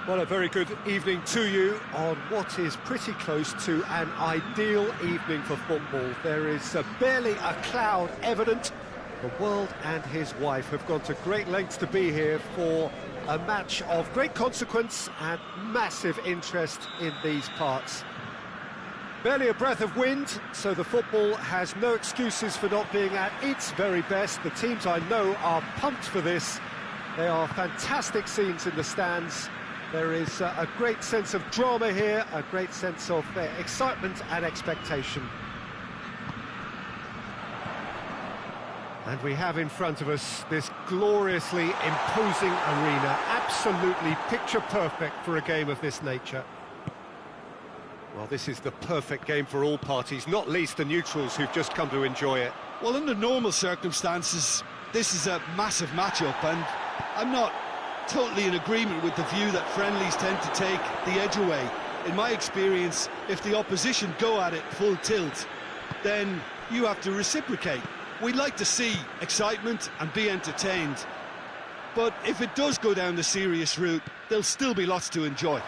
Well, a very good evening to you on what is pretty close to an ideal evening for football. There is barely a cloud evident. The world and his wife have gone to great lengths to be here for a match of great consequence and massive interest in these parts. Barely a breath of wind, so the football has no excuses for not being at its very best. The teams I know are pumped for this. They are fantastic scenes in the stands. There is a great sense of drama here, a great sense of excitement and expectation. And we have in front of us this gloriously imposing arena, absolutely picture perfect for a game of this nature. Well, this is the perfect game for all parties, not least the neutrals who've just come to enjoy it. Well, under normal circumstances, this is a massive matchup, and I'm not totally in agreement with the view that friendlies tend to take the edge away. In my experience, if the opposition go at it full tilt, then you have to reciprocate. We'd like to see excitement and be entertained, but if it does go down the serious route, there'll still be lots to enjoy.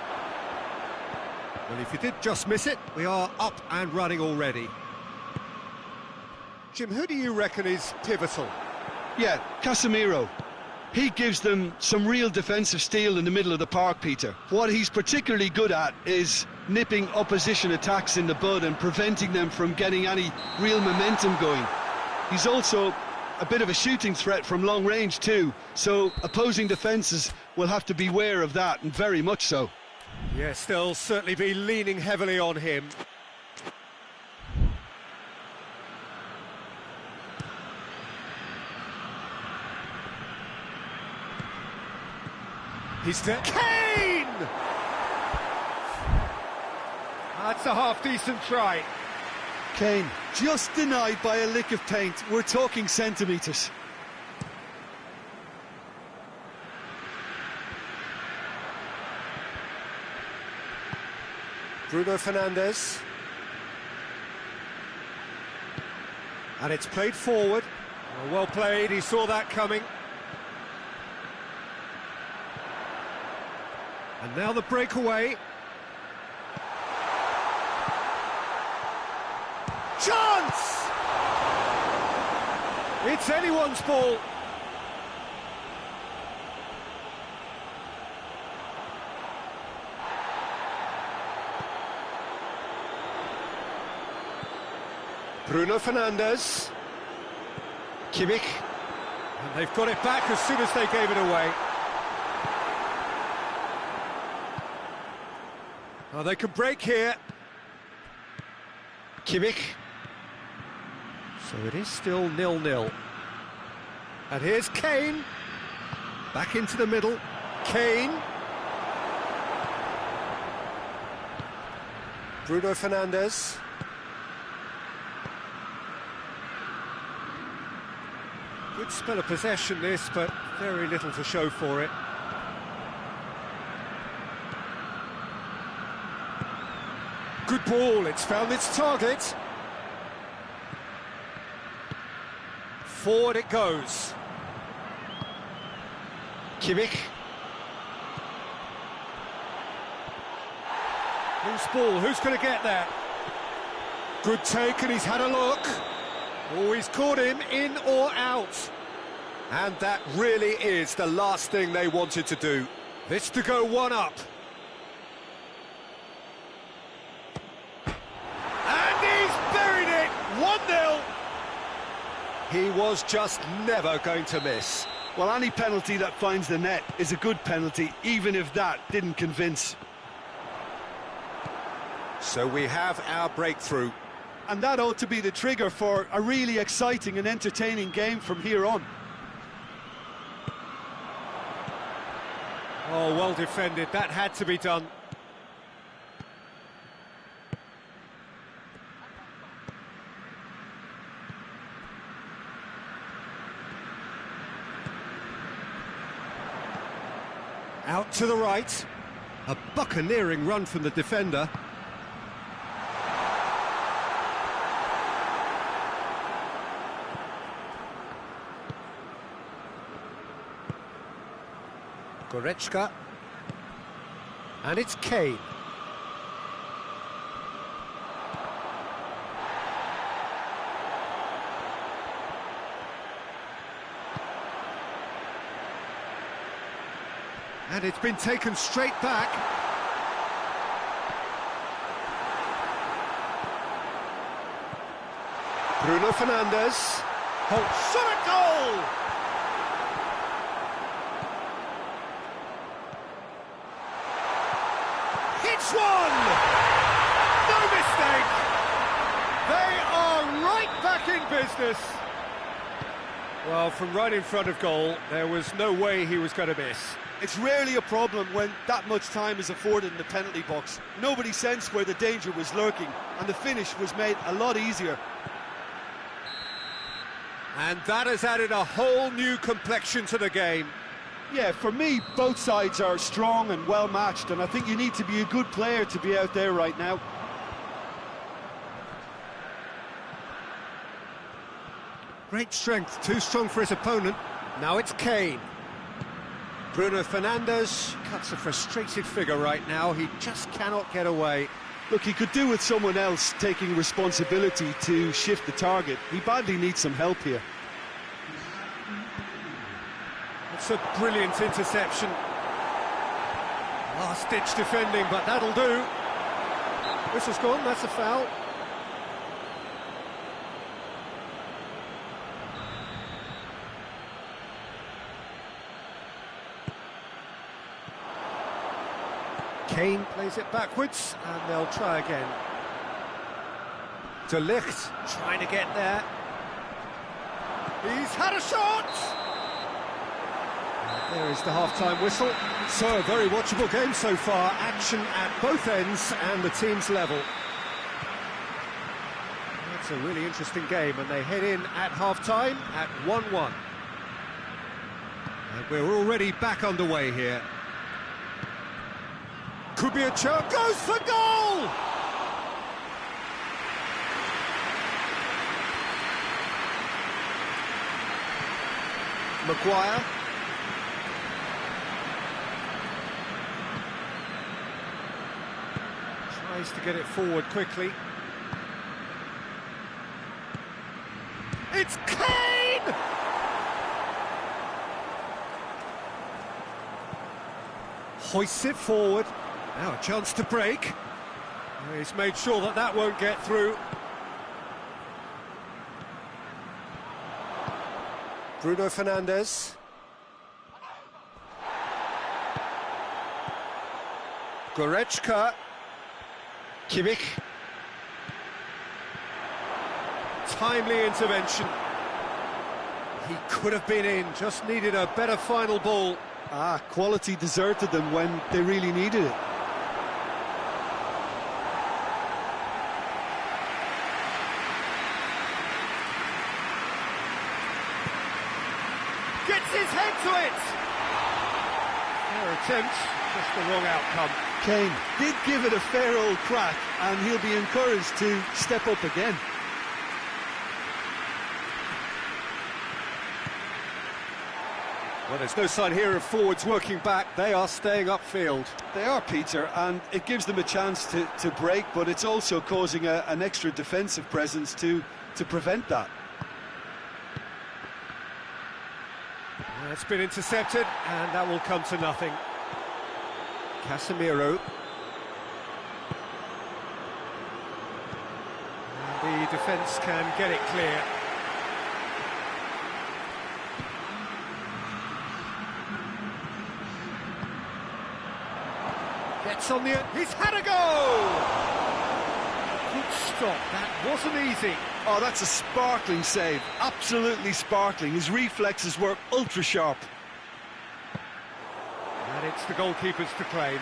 Well, if you did just miss it, we are up and running already. Jim, who do you reckon is pivotal? Yeah, Casemiro. He gives them some real defensive steel in the middle of the park, Peter. What he's particularly good at is nipping opposition attacks in the bud and preventing them from getting any real momentum going. He's also a bit of a shooting threat from long range too, so opposing defences will have to beware of that, and very much so. Yes, they'll certainly be leaning heavily on him. He's there. Kane! That's a half-decent try. Kane, just denied by a lick of paint. We're talking centimetres. Bruno Fernandes. And it's played forward. Well played, he saw that coming. And now the breakaway. Chance! It's anyone's ball. Bruno Fernandes. Kimmich. And they've got it back as soon as they gave it away. Oh, they can break here. Kimmich. So it is still 0-0. And here's Kane. Back into the middle. Kane. Bruno Fernandes. Good spell of possession this, but very little to show for it. Good ball, it's found its target. Forward it goes. Kimmich. Whose ball? Who's going to get that? Good take, and he's had a look. Oh, he's caught him in or out. And that really is the last thing they wanted to do. This to go one up. And he's buried it! 1-0. He was just never going to miss. Well, any penalty that finds the net is a good penalty, even if that didn't convince. So we have our breakthrough. And that ought to be the trigger for a really exciting and entertaining game from here on. Oh, well defended. That had to be done. Out to the right. A buccaneering run from the defender. Goretzka. And it's Kane. And it's been taken straight back. Bruno Fernandes. Oh, shot at goal! Hits one! No mistake! They are right back in business. Well, from right in front of goal, there was no way he was going to miss. It's rarely a problem when that much time is afforded in the penalty box. Nobody sensed where the danger was lurking, and the finish was made a lot easier. And that has added a whole new complexion to the game. Yeah, for me, both sides are strong and well matched, and I think you need to be a good player to be out there right now. Great strength, too strong for his opponent. Now it's Kane. Bruno Fernandes cuts a frustrated figure right now. He just cannot get away. Look, he could do with someone else taking responsibility to shift the target. He badly needs some help here. It's a brilliant interception. Last-ditch defending, but that'll do. Whistle's gone, that's a foul. Kane plays it backwards, and they'll try again. De Ligt trying to get there. He's had a shot! And there is the half-time whistle. So, a very watchable game so far. Action at both ends, and the team's level. That's a really interesting game, and they head in at half-time at 1-1. And we're already back underway here. Could be a chance. Goes for goal! Maguire. Tries to get it forward quickly. It's Kane! Hoists it forward. Now a chance to break. He's made sure that that won't get through. Bruno Fernandes. Goretzka. Kimmich. Timely intervention. He could have been in, just needed a better final ball. Quality deserted them when they really needed it. Gets his head to it! Fair attempt, just the wrong outcome. Kane did give it a fair old crack, and he'll be encouraged to step up again. Well, there's no sign here of forwards working back. They are staying upfield. They are, Peter, and it gives them a chance to break, but it's also causing an extra defensive presence to prevent that. It's been intercepted, and that will come to nothing. Casemiro. And the defence can get it clear. Gets on the... He's had a go! Good stop, that wasn't easy. Oh, that's a sparkling save, absolutely sparkling. His reflexes were ultra-sharp. And it's the goalkeepers to claim.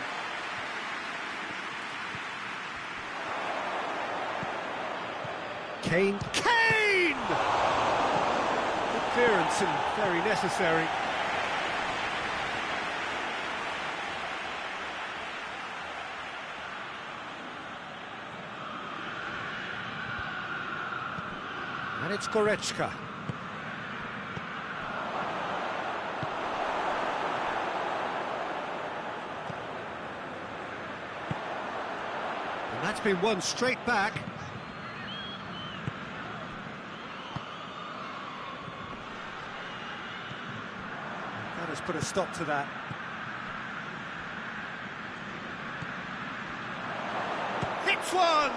Kane. Kane! Good clearance and very necessary. And it's Goretzka. That's been won straight back. That has put a stop to that. Hits one!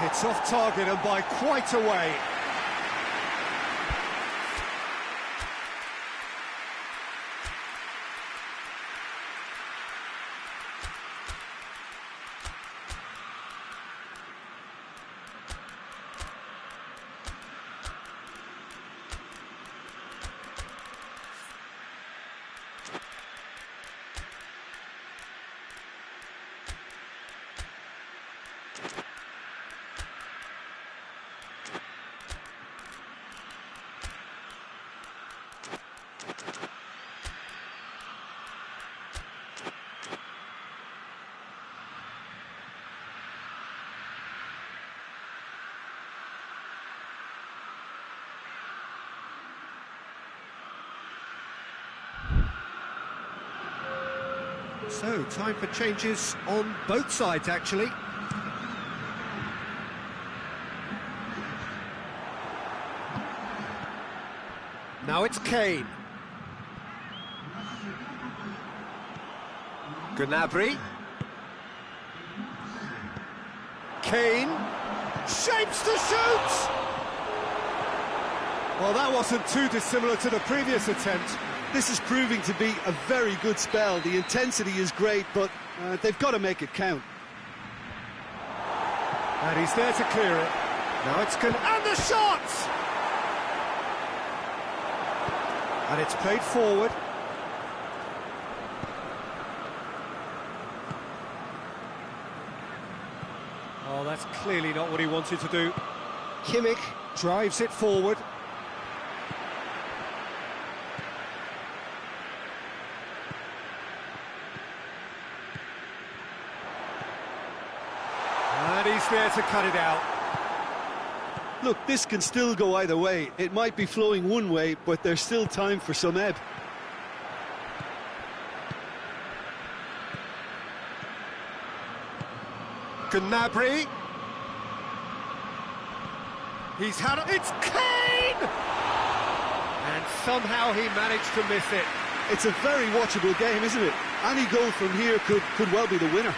It's off target and by quite a way. So, time for changes on both sides, actually. Now it's Kane. Gnabry. Kane. Shapes to shoot! Well, that wasn't too dissimilar to the previous attempt. This is proving to be a very good spell. The intensity is great, but they've got to make it count. And he's there to clear it. Now it's and the shot! And it's played forward. Oh, that's clearly not what he wanted to do. Kimmich drives it forward. And he's there to cut it out. Look, this can still go either way. It might be flowing one way, but there's still time for some ebb. Gnabry. He's had it's Kane! And somehow he managed to miss it. It's a very watchable game, isn't it? Any goal from here could well be the winner.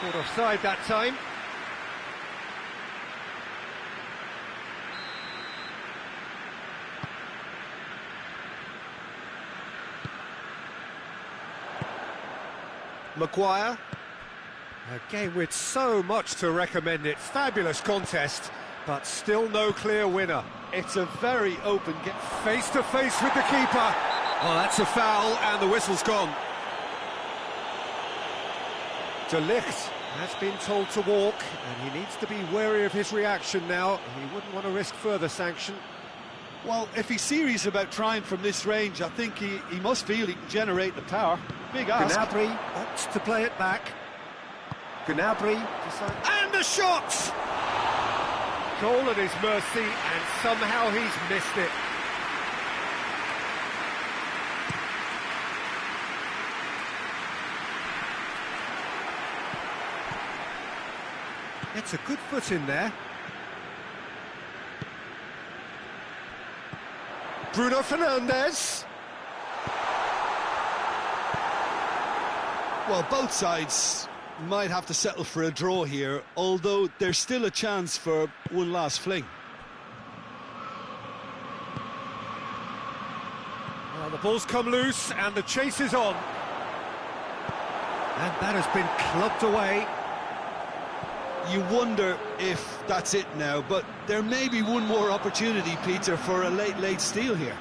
Caught offside that time. Maguire. A game with so much to recommend it. Fabulous contest, but still no clear winner. It's a very open game. Face to face with the keeper. Oh, that's a foul, and the whistle's gone. De Ligt has been told to walk, and he needs to be wary of his reaction now. He wouldn't want to risk further sanction. Well, if he's serious about trying from this range, I think he must feel he can generate the power. Big ask. Gnabry opts to play it back. Gnabry decides... And the shot! Goal at his mercy, and somehow he's missed it. It's a good foot in there. Bruno Fernandes. Well, both sides might have to settle for a draw here, although there's still a chance for one last fling. Well, the ball's come loose and the chase is on. And that has been clubbed away. You wonder if that's it now, but there may be one more opportunity, Peter, for a late steal here.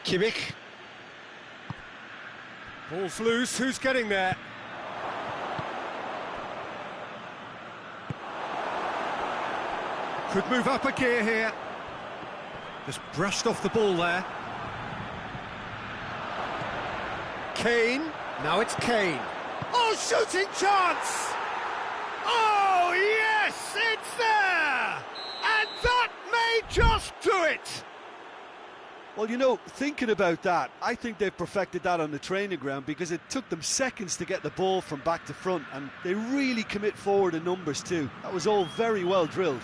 Kimmich. Ball's loose, who's getting there? Could move up a gear here. Just brushed off the ball there. Kane, now it's Kane. Oh, shooting chance! Oh, yes, it's there! And just do it! Well, you know, thinking about that, I think they've perfected that on the training ground because it took them seconds to get the ball from back to front, and they really commit forward in numbers too. That was all very well drilled.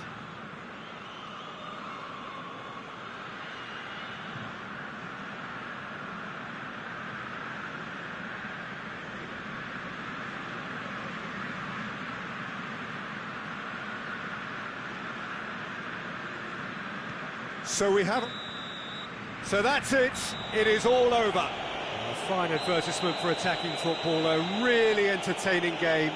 So that's it. It is all over. A fine advertisement for attacking football, a really entertaining game.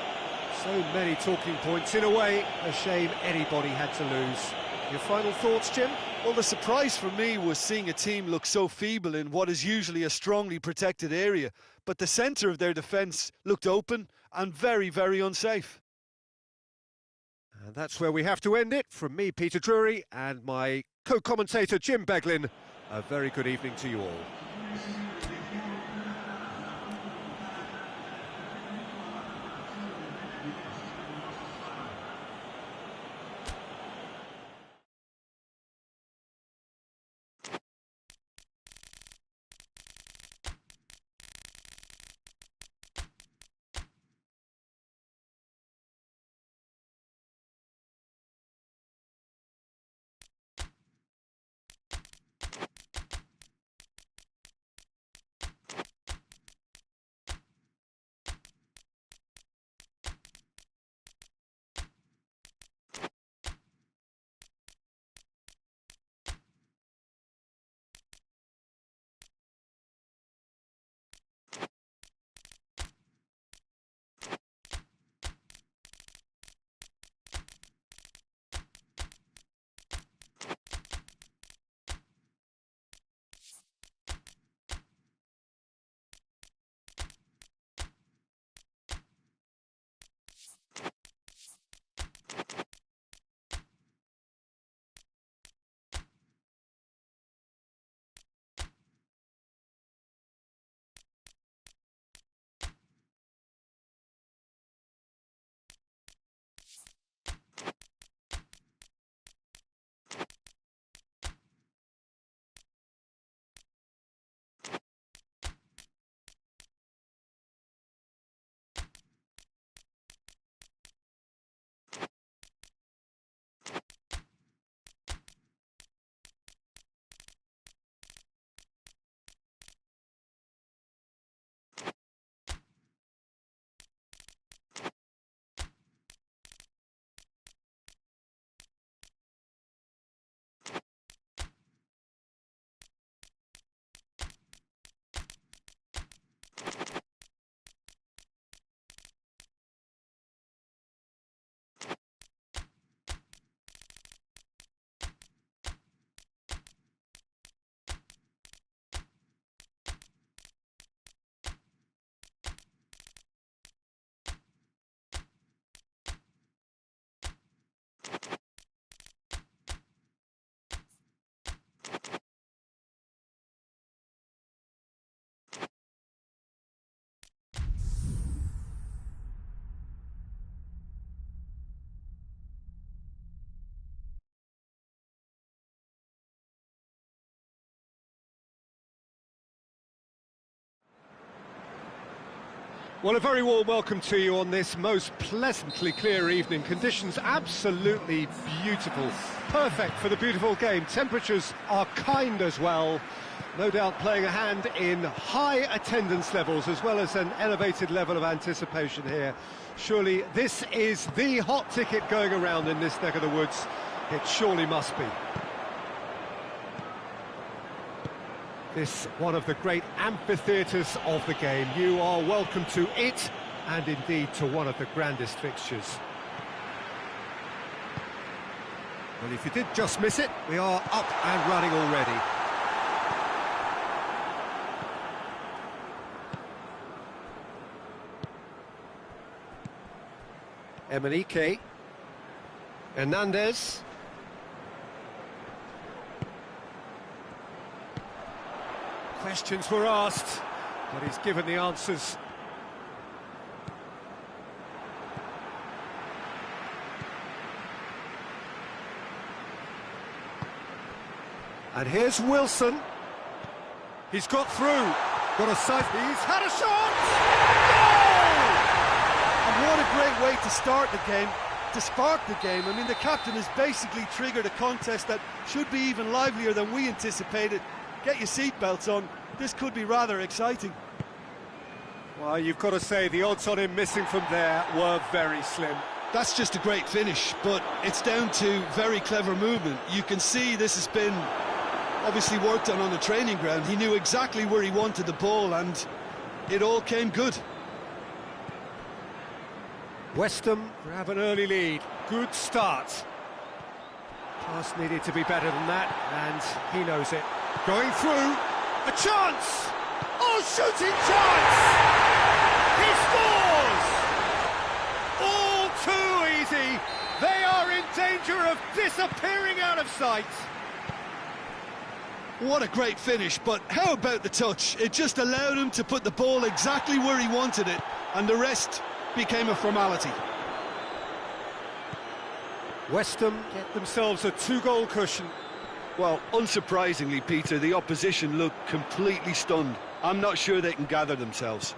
So many talking points. In a way, a shame anybody had to lose. Your final thoughts, Jim? Well, the surprise for me was seeing a team look so feeble in what is usually a strongly protected area, but the centre of their defence looked open and very, very unsafe. And that's where we have to end it. From me, Peter Drury, and my co-commentator, Jim Beglin, a very good evening to you all. Well, a very warm welcome to you on this most pleasantly clear evening. Conditions absolutely beautiful. Perfect for the beautiful game. Temperatures are kind as well. No doubt playing a hand in high attendance levels as well as an elevated level of anticipation here. Surely this is the hot ticket going around in this neck of the woods. It surely must be. This one of the great amphitheatres of the game. You are welcome to it, and indeed to one of the grandest fixtures. Well, if you did just miss it, we are up and running already. Emenike. Hernandez. Questions were asked, but he's given the answers. And here's Wilson. He's got through. Got a sight. He's had a shot! Goal! And what a great way to start the game, to spark the game. I mean, the captain has basically triggered a contest that should be even livelier than we anticipated. Get your seatbelts on. This could be rather exciting. Well, you've got to say the odds on him missing from there were very slim. That's just a great finish, but it's down to very clever movement. You can see this has been obviously worked on the training ground. He knew exactly where he wanted the ball, and it all came good. West Ham grab an early lead. Good start. Pass needed to be better than that, and he knows it. Going through, a chance! Oh, shooting chance! He scores! All too easy. They are in danger of disappearing out of sight. What a great finish, but how about the touch? It just allowed him to put the ball exactly where he wanted it, and the rest became a formality. West Ham get themselves a 2-goal cushion. Well, unsurprisingly, Peter, the opposition looked completely stunned. I'm not sure they can gather themselves.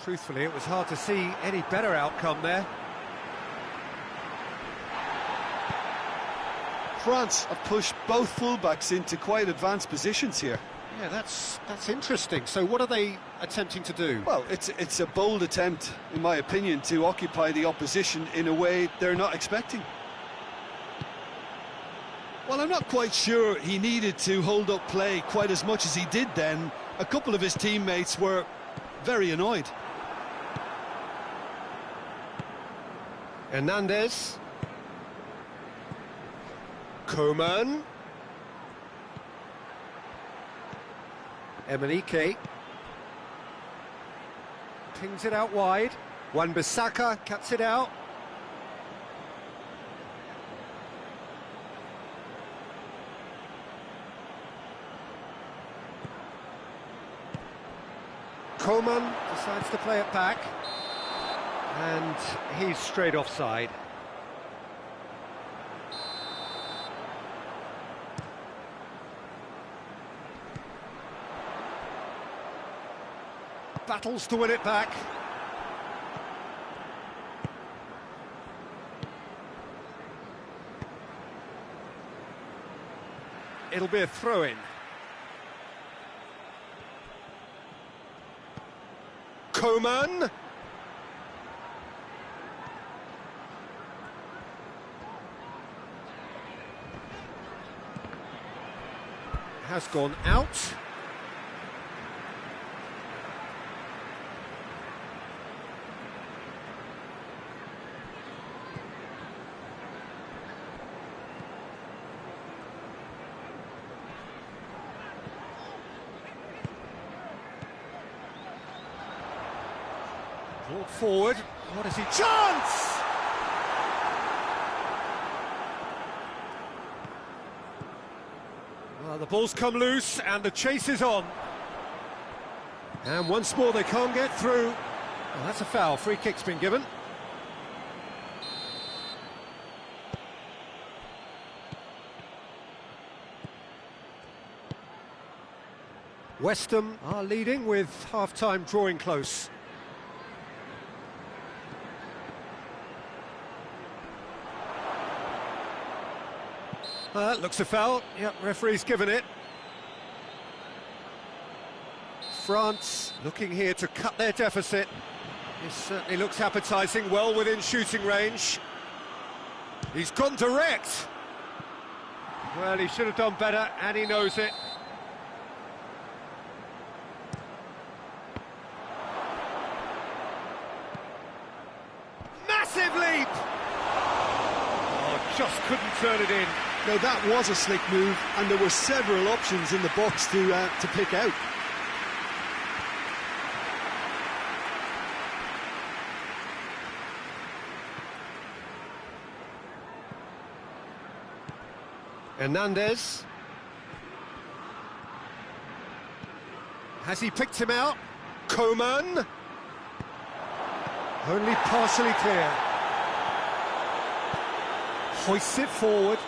Truthfully, it was hard to see any better outcome there. France have pushed both fullbacks into quite advanced positions here. Yeah, that's interesting. So what are they attempting to do? Well, it's a bold attempt, in my opinion, to occupy the opposition in a way they're not expecting. Well, I'm not quite sure he needed to hold up play quite as much as he did then. A couple of his teammates were very annoyed. Hernandez. Coman. Emenike. Pings it out wide. Wan-Bissaka cuts it out. Coman decides to play it back. And he's straight offside. Battles to win it back. It'll be a throw-in. Coman. Has gone out. Brought forward. What is he? Chance! Well, the ball's come loose and the chase is on. And once more they can't get through. Well, that's a foul. Free kick's been given. West Ham are leading with half-time drawing close. That looks a foul. Yep, referee's given it. France looking here to cut their deficit. This certainly looks appetising, well within shooting range. He's gone direct. Well, he should have done better, and he knows it. Massive leap! Oh, just couldn't turn it in. Now that was a slick move, and there were several options in the box to pick out. Hernandez. Has he picked him out? Coman. Only partially clear. Hoists it forward.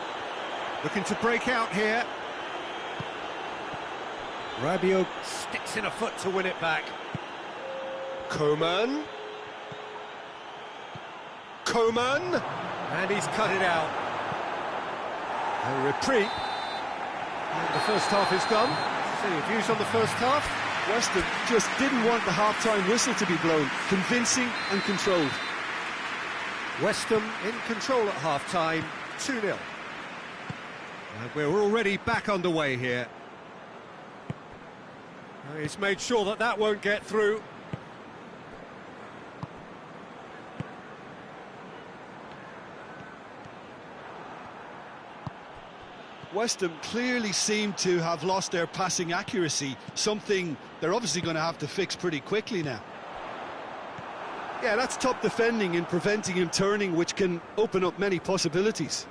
Looking to break out here. Rabiot sticks in a foot to win it back. Coman. And he's cut it out. A reprieve. And the first half is done. So your views on the first half? West Ham just didn't want the half-time whistle to be blown. Convincing and controlled. West Ham in control at half-time, 2-0. And we're already back underway here. He's made sure that that won't get through. West Ham clearly seem to have lost their passing accuracy, something they're obviously going to have to fix pretty quickly now. Yeah, that's top defending and preventing him turning, which can open up many possibilities.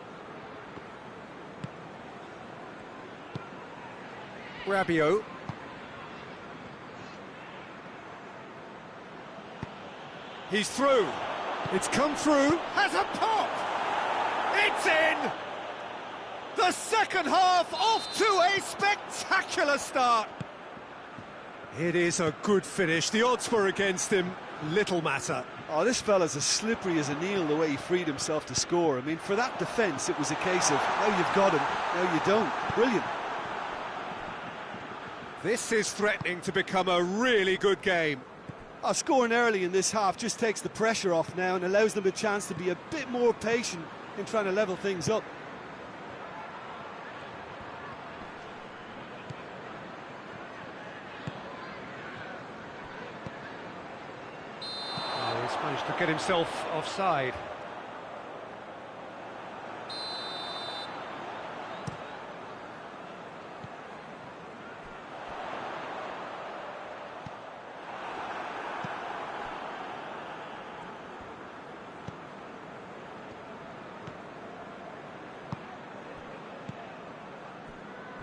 Rabiot. He's through. It's come through. Has a pop! It's in! The second half off to a spectacular start. It is a good finish. The odds were against him. Little matter. Oh, this fella's as slippery as an eel the way he freed himself to score. I mean, for that defence, it was a case of, now you've got him, now you don't. Brilliant. This is threatening to become a really good game. Scoring early in this half just takes the pressure off now and allows them a chance to be a bit more patient in trying to level things up. He's managed to get himself offside.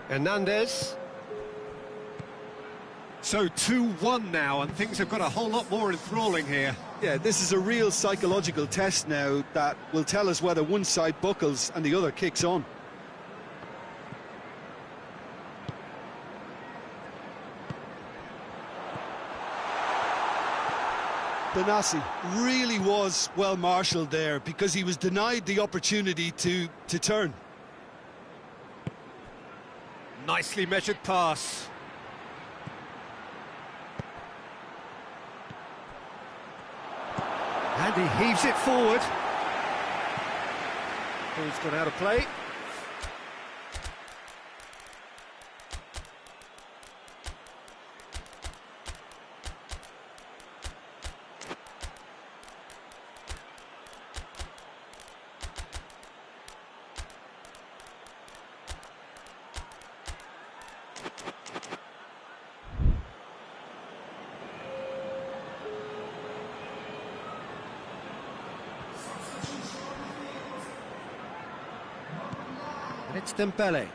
Hernandez. So 2-1 now, and things have got a whole lot more enthralling here. Yeah, this is a real psychological test now that will tell us whether one side buckles and the other kicks on. Benassi really was well marshalled there because he was denied the opportunity to turn. Nicely measured pass. And he heaves it forward. Ball's gone out of play. And it's Dembele.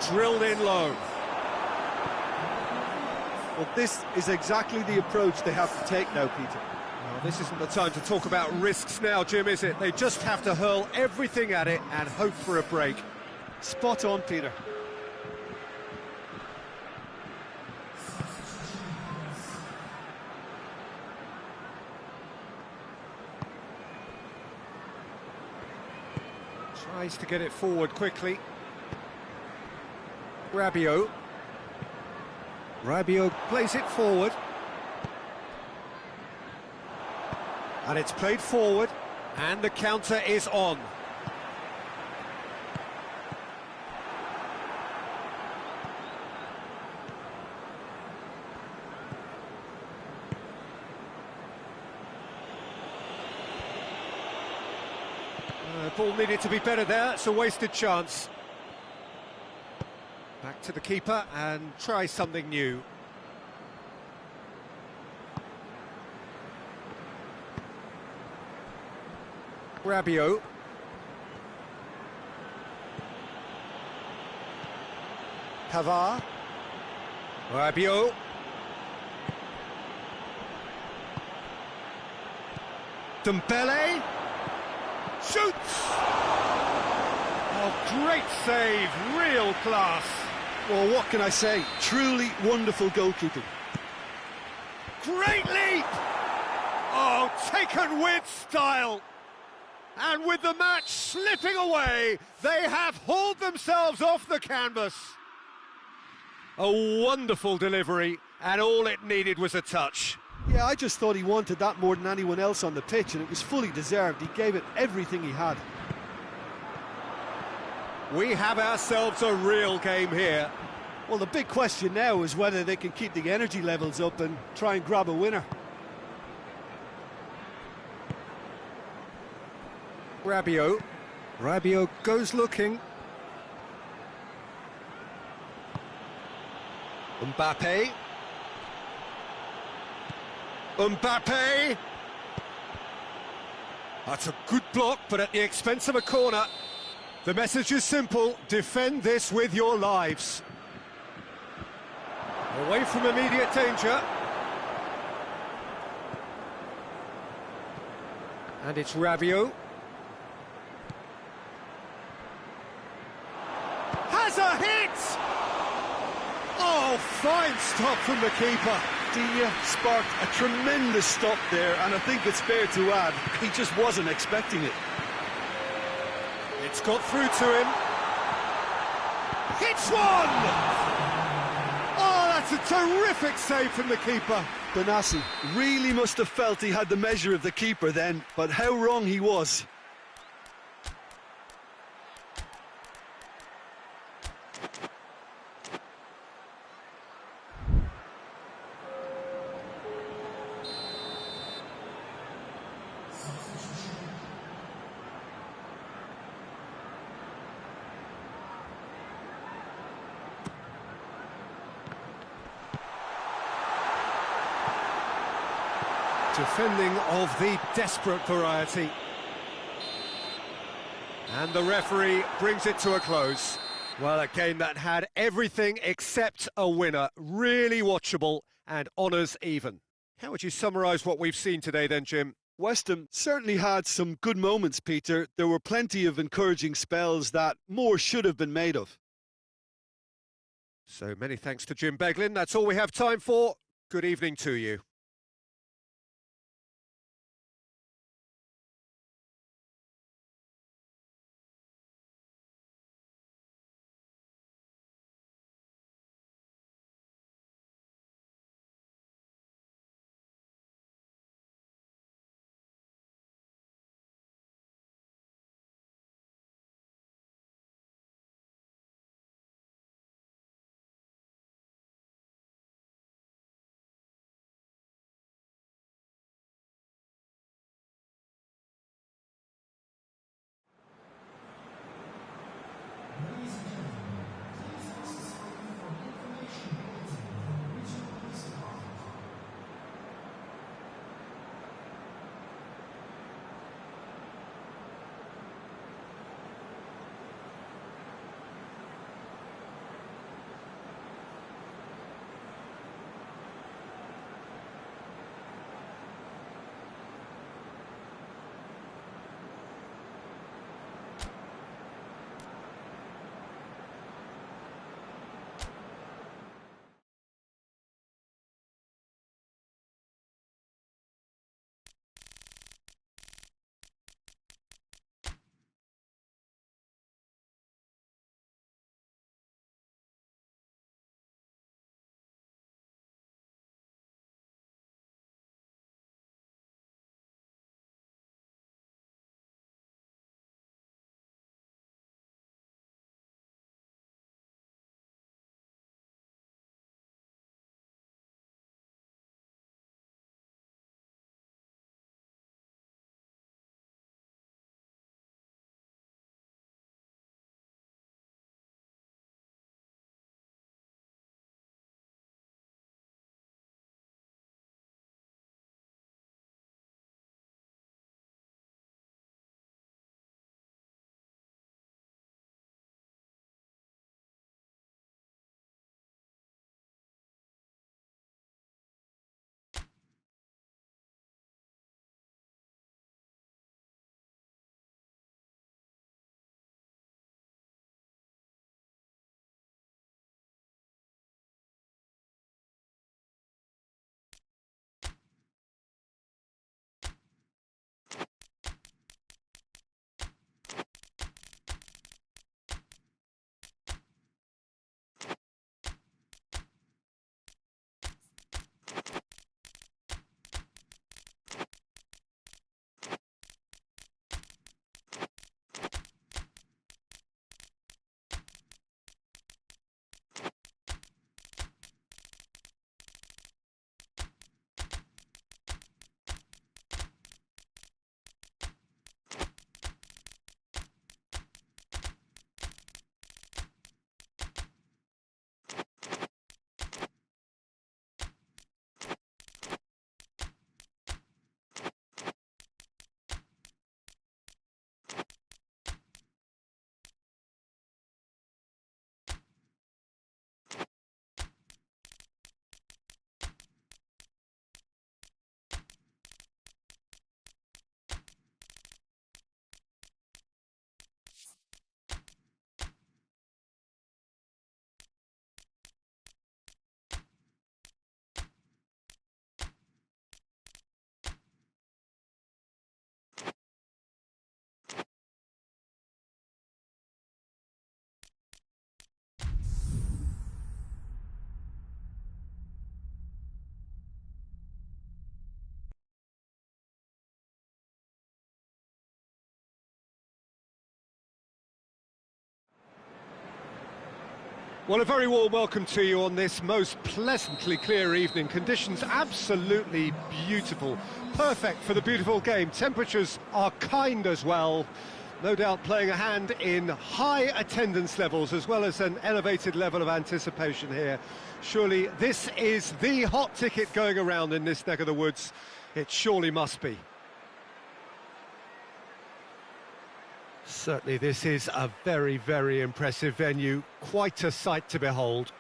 Drilled in low. Well, this is exactly the approach they have to take now, Peter. Well, this isn't the time to talk about risks now, Jim, is it? They just have to hurl everything at it and hope for a break. Spot on, Peter. Tries to get it forward quickly. Rabiot. Rabiot plays it forward. And it's played forward. And the counter is on. Ball needed to be better there, it's a wasted chance. Back to the keeper and try something new. Rabiot. Pavard. Rabiot. Dembele shoots! Oh, great save, real class. Well, what can I say? Truly wonderful goalkeeping. Great leap! Oh, taken with style. And with the match slipping away, they have hauled themselves off the canvas. A wonderful delivery, and all it needed was a touch. Yeah, I just thought he wanted that more than anyone else on the pitch, and it was fully deserved. He gave it everything he had. We have ourselves a real game here. Well, the big question now is whether they can keep the energy levels up and try and grab a winner. Rabiot goes looking. Mbappe. That's a good block, but at the expense of a corner. The message is simple: defend this with your lives. Away from immediate danger. And it's Rabiot. Has a hit! Oh, fine stop from the keeper. Dia sparked a tremendous stop there, and I think it's fair to add, he just wasn't expecting it. It's got through to him. Hits one! Oh, that's a terrific save from the keeper. Benassi really must have felt he had the measure of the keeper then, but how wrong he was. Defending of the desperate variety. And the referee brings it to a close. Well, a game that had everything except a winner. Really watchable and honours even. How would you summarise what we've seen today then, Jim? West Ham certainly had some good moments, Peter. There were plenty of encouraging spells that more should have been made of. So many thanks to Jim Beglin. That's all we have time for. Good evening to you. Well, a very warm welcome to you on this most pleasantly clear evening. Conditions absolutely beautiful. Perfect for the beautiful game. Temperatures are kind as well. No doubt playing a hand in high attendance levels as well as an elevated level of anticipation here. Surely this is the hot ticket going around in this neck of the woods. It surely must be. Certainly this is a very, very impressive venue. Quite a sight to behold.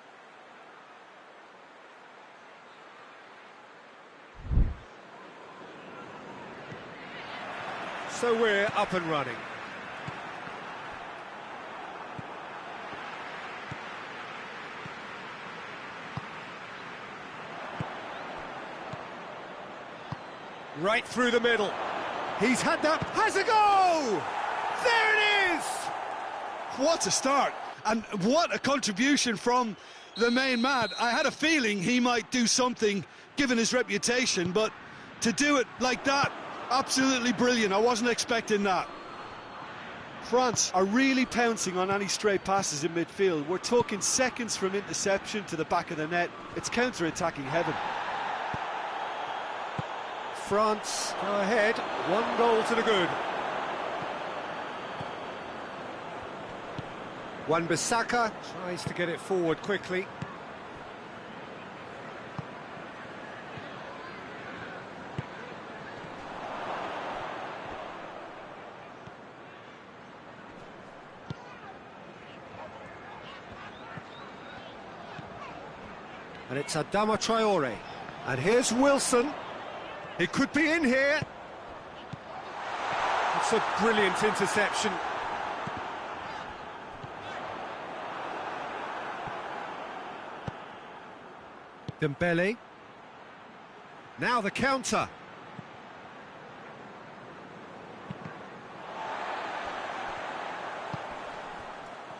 So we're up and running. Right through the middle. He's had that. Has a go! There it is! What a start, and what a contribution from the main man. I had a feeling he might do something, given his reputation, but to do it like that, absolutely brilliant. I wasn't expecting that. France are really pouncing on any stray passes in midfield. We're talking seconds from interception to the back of the net. It's counter-attacking heaven. France go ahead, 1 goal to the good. Wan-Bissaka tries to get it forward quickly. And it's Adama Traore. And here's Wilson. He could be in here. It's a brilliant interception. Dembele. Now the counter.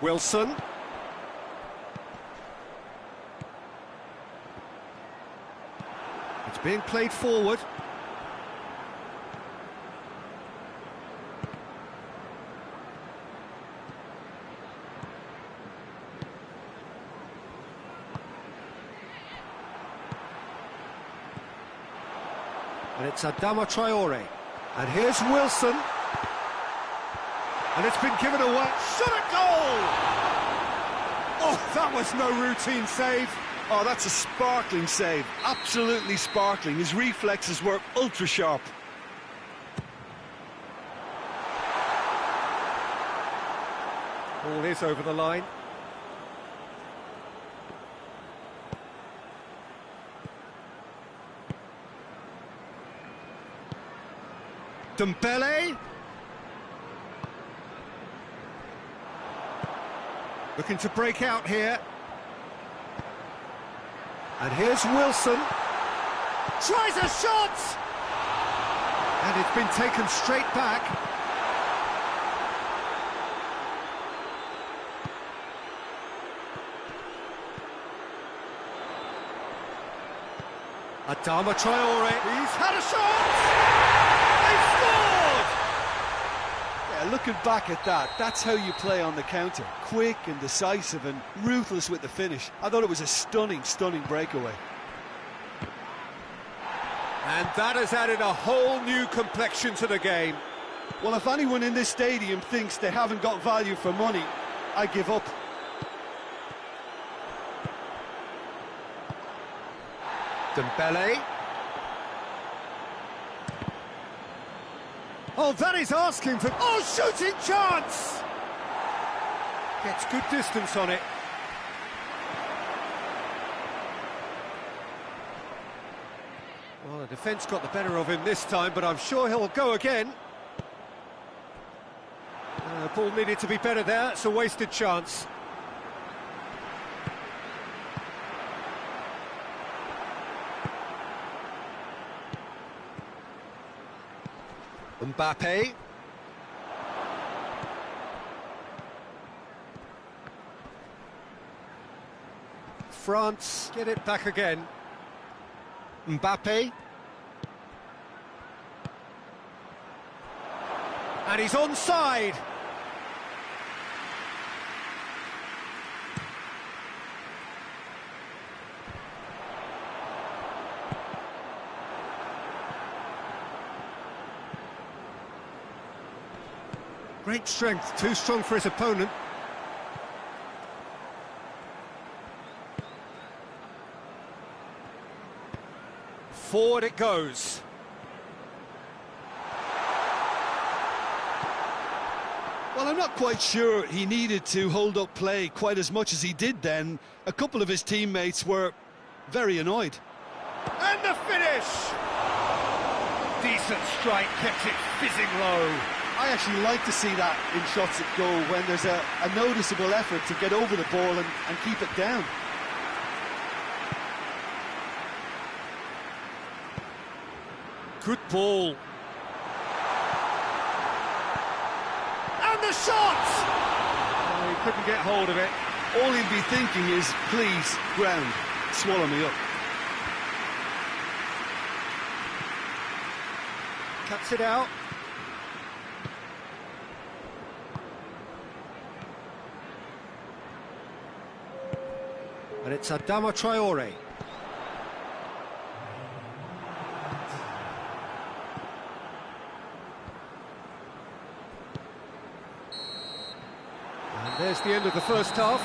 Wilson. It's being played forward. And it's Adama Traore. And here's Wilson. And it's been given away. Shot at goal! Oh, that was no routine save. Oh, that's a sparkling save. Absolutely sparkling. His reflexes were ultra sharp. Ball is over the line. Dembele. Looking to break out here. And here's Wilson. Tries a shot! And it's been taken straight back. Adama Traore. He's had a shot! Yeah, looking back at that, that's how you play on the counter. Quick and decisive and ruthless with the finish. I thought it was a stunning, stunning breakaway. And that has added a whole new complexion to the game. Well, if anyone in this stadium thinks they haven't got value for money, I give up. Dembele. Oh, that is asking for... Oh, shooting chance! Gets good distance on it. Well, the defence got the better of him this time, but I'm sure he'll go again. Ball needed to be better there. It's a wasted chance. Mbappe. France get it back again. Mbappe. And he's onside. Great strength, too strong for his opponent. Forward it goes. Well, I'm not quite sure he needed to hold up play quite as much as he did then. A couple of his teammates were very annoyed. And the finish! Decent strike, kept it fizzing low. I actually like to see that in shots at goal, when there's a noticeable effort to get over the ball and keep it down. Good ball. And the shot! Oh, he couldn't get hold of it. All he'll be thinking is, please, ground, swallow me up. Cuts it out. And it's Adama Traore. And there's the end of the first half.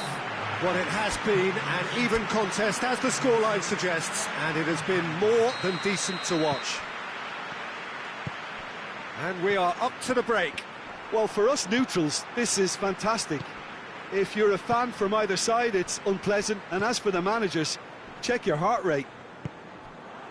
What it has been an even contest, as the scoreline suggests, and it has been more than decent to watch. And we are up to the break. Well, for us neutrals, this is fantastic. If you're a fan from either side, it's unpleasant. And as for the managers, check your heart rate.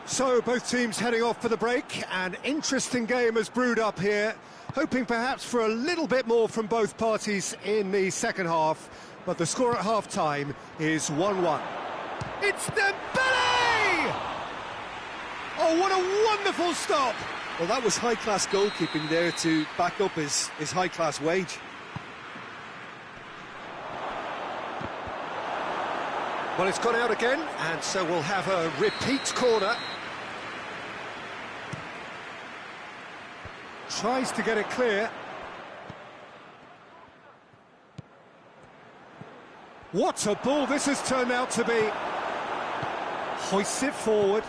So, both teams heading off for the break. An interesting game has brewed up here, hoping perhaps for a little bit more from both parties in the second half. But the score at half-time is 1-1. It's Dembele! Oh, what a wonderful stop! Well, that was high-class goalkeeping there to back up his high-class wage. Well, it's gone out again, and so we'll have a repeat corner. Tries to get it clear. What a ball this has turned out to be. Hoists it forward.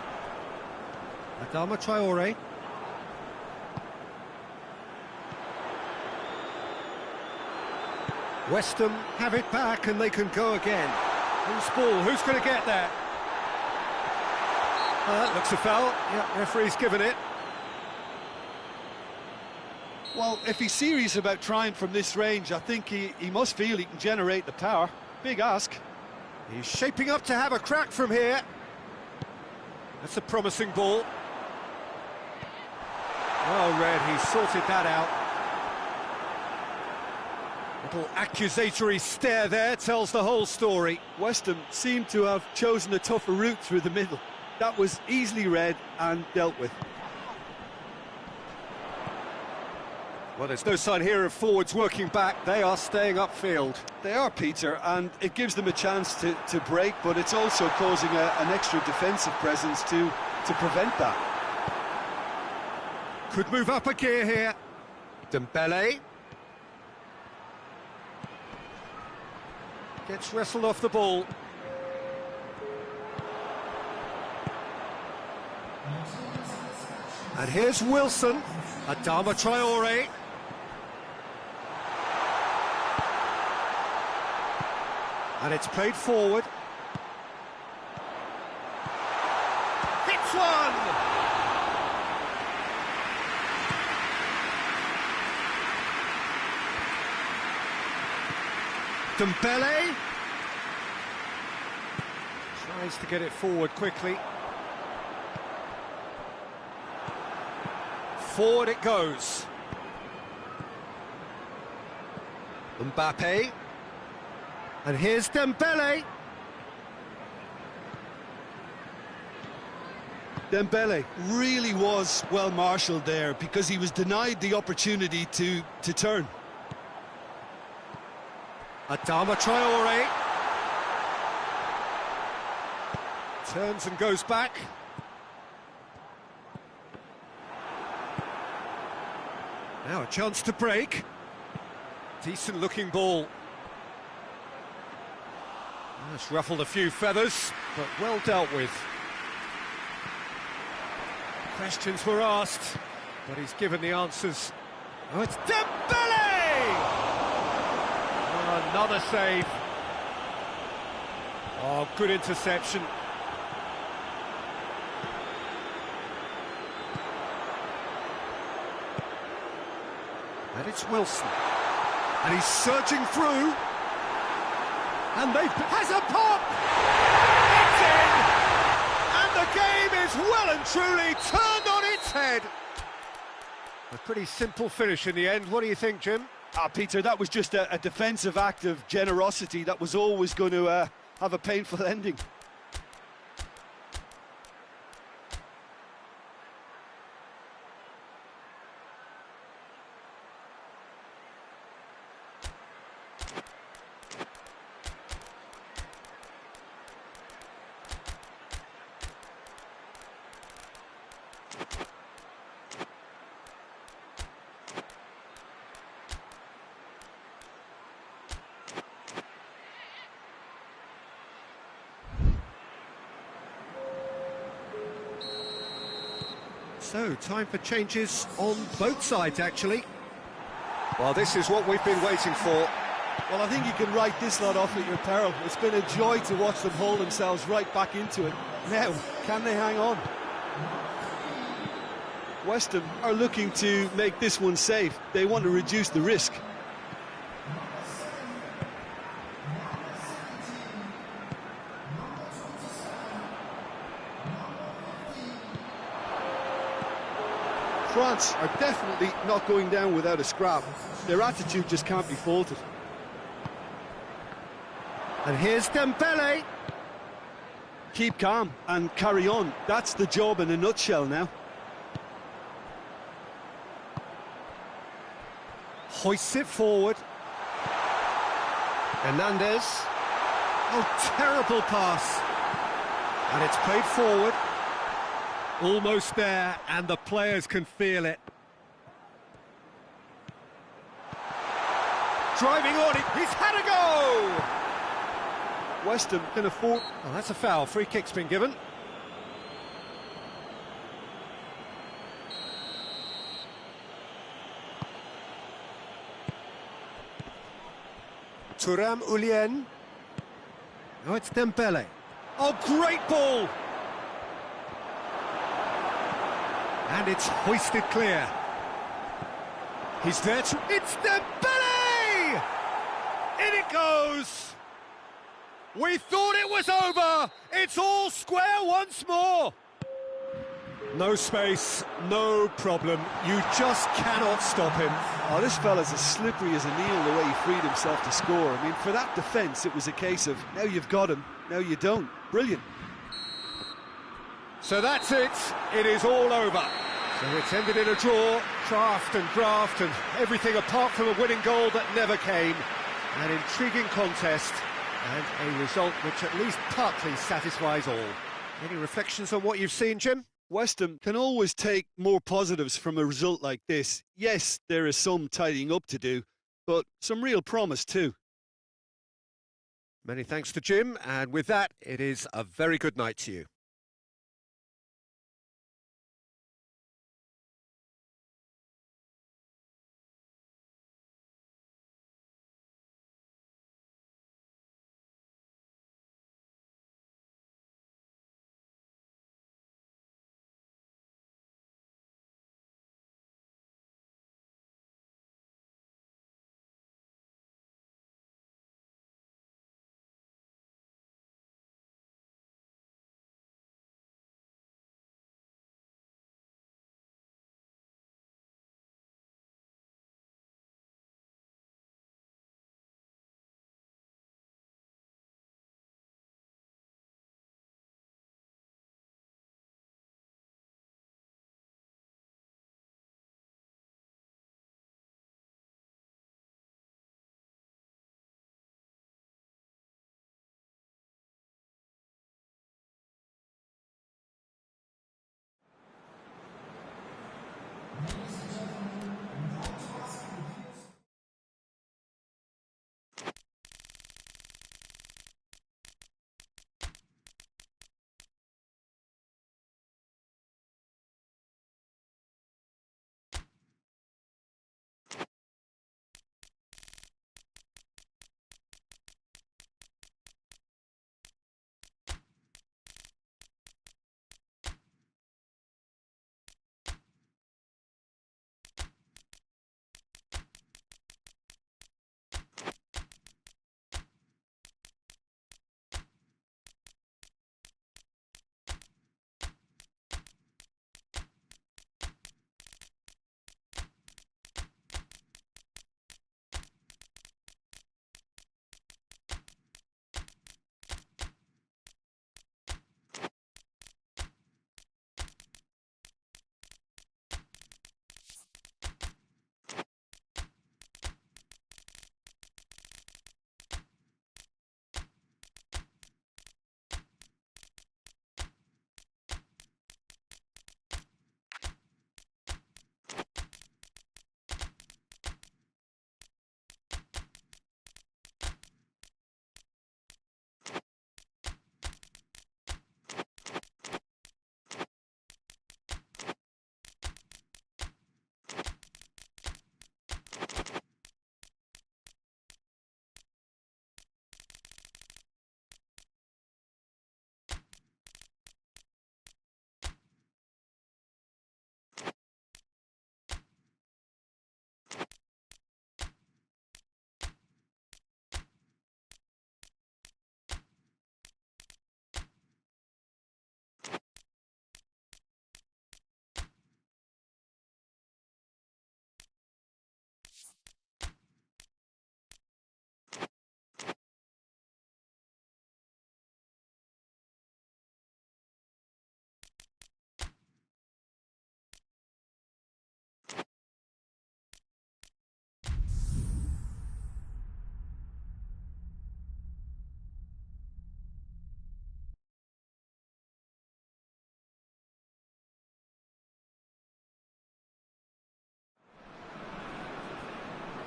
Adama Traore. West Ham have it back and they can go again. Who's ball? Who's going to get there? That looks a foul. Yeah, referee's given it. Well, if he's serious about trying from this range, I think he must feel he can generate the power. Big ask. He's shaping up to have a crack from here. That's a promising ball. Well read, he sorted that out. Little accusatory stare there tells the whole story. West Ham seemed to have chosen a tougher route through the middle. That was easily read and dealt with. Well, there's no sign here of forwards working back. They are staying upfield. They are, Peter, and it gives them a chance to break, but it's also causing an extra defensive presence to prevent that. Could move up a gear here. Dembele. Gets wrestled off the ball. And here's Wilson. Adama Traore. And it's played forward. Hits one! Dembele tries to get it forward quickly. Forward it goes. Mbappe. And here's Dembele. Dembele really was well marshalled there because he was denied the opportunity to turn. Adama Traore. Turns and goes back. Now a chance to break. Decent looking ball. That's ruffled a few feathers, but well dealt with. Questions were asked, but he's given the answers. Oh, it's Dembele! Another save. Oh, good interception. And it's Wilson. And he's surging through. And they has a pop! It's in! And the game is well and truly turned on its head. A pretty simple finish in the end. What do you think, Jim? Peter, that was just a defensive act of generosity that was always going to have a painful ending. So, time for changes on both sides, actually. Well, this is what we've been waiting for. Well, I think you can write this lot off at your peril. It's been a joy to watch them haul themselves right back into it. Now, can they hang on? West Ham are looking to make this one safe. They want to reduce the risk. France are definitely not going down without a scrap. Their attitude just can't be faulted. And here's Dembele. Keep calm and carry on. That's the job in a nutshell now. Hoists it forward. Hernandez. Oh, terrible pass. And it's played forward. Almost there, and the players can feel it. Driving on it, he's had a go! West Ham can afford... Oh, that's a foul, free kick's been given. Thuram Ullien. Oh, it's Dembele. Oh, great ball! And it's hoisted clear. He's there to... It's Dembele! In it goes! We thought it was over! It's all square once more! No space, no problem. You just cannot stop him. Oh, this fella's as slippery as a needle the way he freed himself to score. I mean, for that defence, it was a case of, now you've got him, now you don't. Brilliant. So that's it. It is all over. So it's ended in a draw, draft and everything apart from a winning goal that never came. An intriguing contest and a result which at least partly satisfies all. Any reflections on what you've seen, Jim? West Ham can always take more positives from a result like this. Yes, there is some tidying up to do, but some real promise too. Many thanks to Jim, and with that, it is a very good night to you.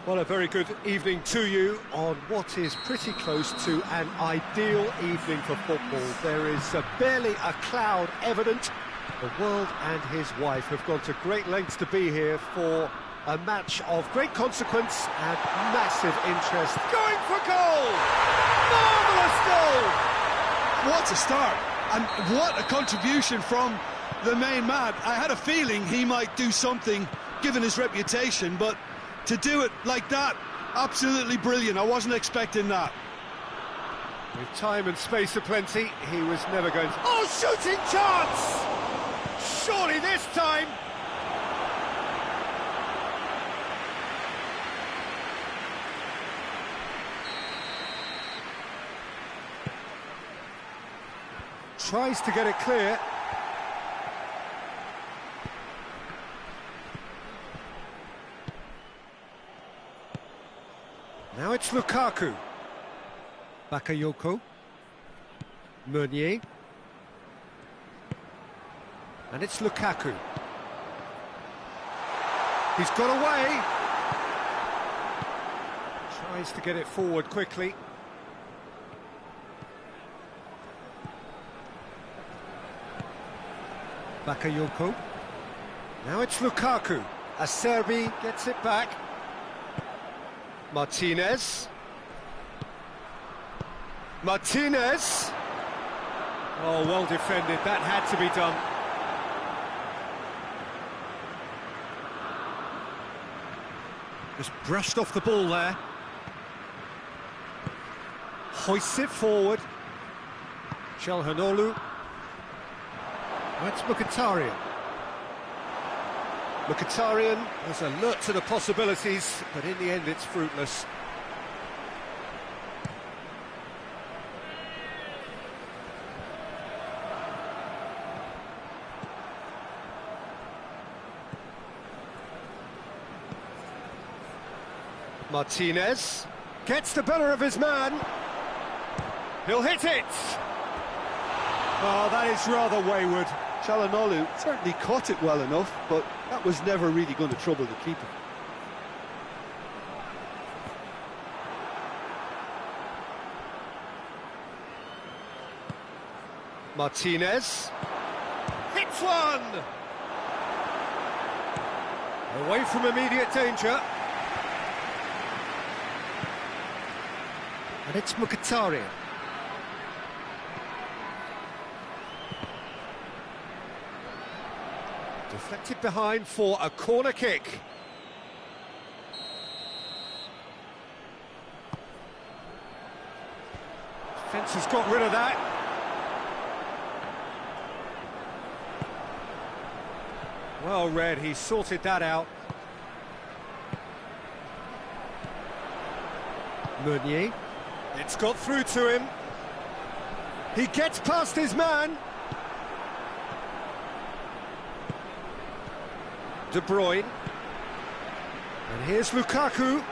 Well, a very good evening to you on what is pretty close to an ideal evening for football. There is barely a cloud evident. The world and his wife have gone to great lengths to be here for a match of great consequence and massive interest. Going for goal! Marvellous goal! What a start, and what a contribution from the main man. I had a feeling he might do something, given his reputation, but to do it like that, absolutely brilliant. I wasn't expecting that. With time and space aplenty, he was never going to... Oh, shooting chance! Surely this time! Tries to get it clear. Now it's Lukaku. Bakayoko. Meunier. And it's Lukaku. He's got away. Tries to get it forward quickly. Bakayoko. Now it's Lukaku. Acerbi gets it back. Martinez. Martinez. Oh, well defended. That had to be done. Just brushed off the ball there. Hoists it forward. Çalhanoğlu. That's Mkhitaryan. Mkhitaryan was alert to the possibilities, but in the end it's fruitless. Martinez gets the better of his man. He'll hit it! Oh, that is rather wayward. Çalhanoğlu certainly caught it well enough, but that was never really going to trouble the keeper. Martinez hits one! Away from immediate danger. And it's Mkhitaryan. Deflected behind for a corner kick. Defence has got rid of that. Well read, he sorted that out. Meunier. It's got through to him. He gets past his man. De Bruyne. And here's Lukaku.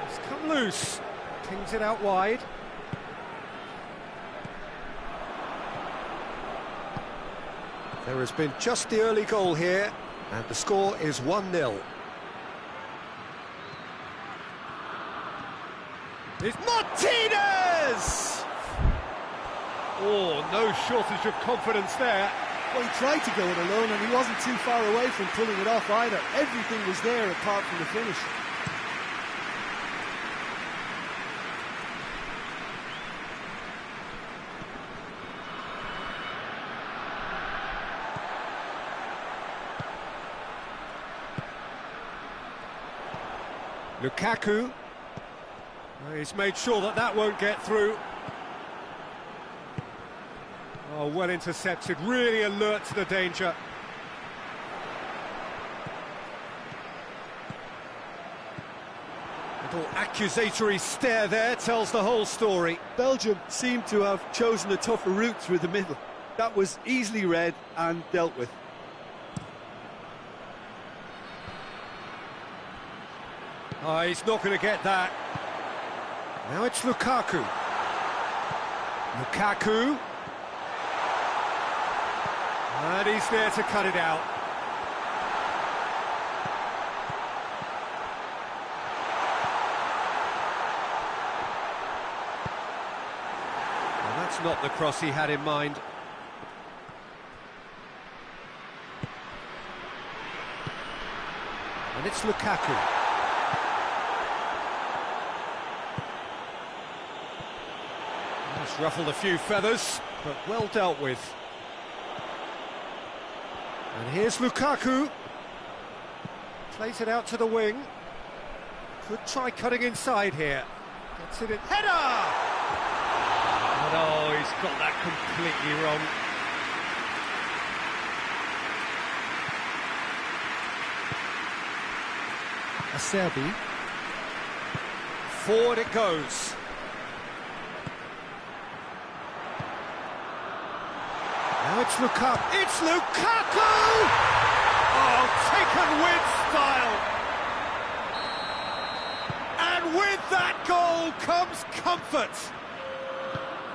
It's come loose. Pings it out wide. There has been just the early goal here, and the score is 1-0. It's Martinez! Oh, no shortage of confidence there. Well, he tried to go it alone, and he wasn't too far away from pulling it off either. Everything was there apart from the finish. Lukaku. He's made sure that that won't get through. Oh, well intercepted, really alert to the danger. Little accusatory stare there tells the whole story. Belgium seemed to have chosen a tougher route through the middle. That was easily read and dealt with. Oh, he's not going to get that. Now it's Lukaku. Lukaku. And he's there to cut it out. not the cross he had in mind. And it's Lukaku. That's ruffled a few feathers, but well dealt with. And here's Lukaku. Plays it out to the wing. Could try cutting inside here. Gets it in. Header! But oh, he's got that completely wrong. Acerbi. Forward it goes. Now it's Lukaku. It's Lukaku! Oh, taken with style. And with that goal comes comfort.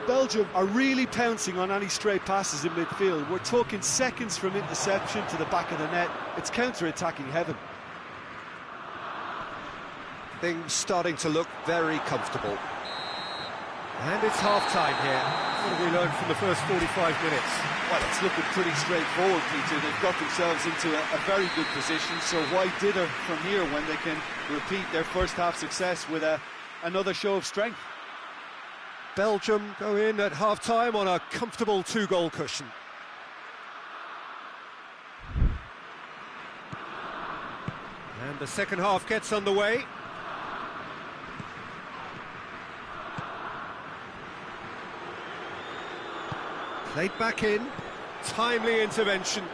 Belgium are really pouncing on any stray passes in midfield. We're talking seconds from interception to the back of the net. It's counter-attacking heaven. Things starting to look very comfortable. And it's half-time here. What have we learned from the first 45 minutes? Well, it's looking pretty straightforward, Peter. They've got themselves into a very good position, so why dither from here when they can repeat their first half success with another show of strength? Belgium go in at half-time on a comfortable 2-goal cushion. And the second half gets underway. Played back in, timely intervention.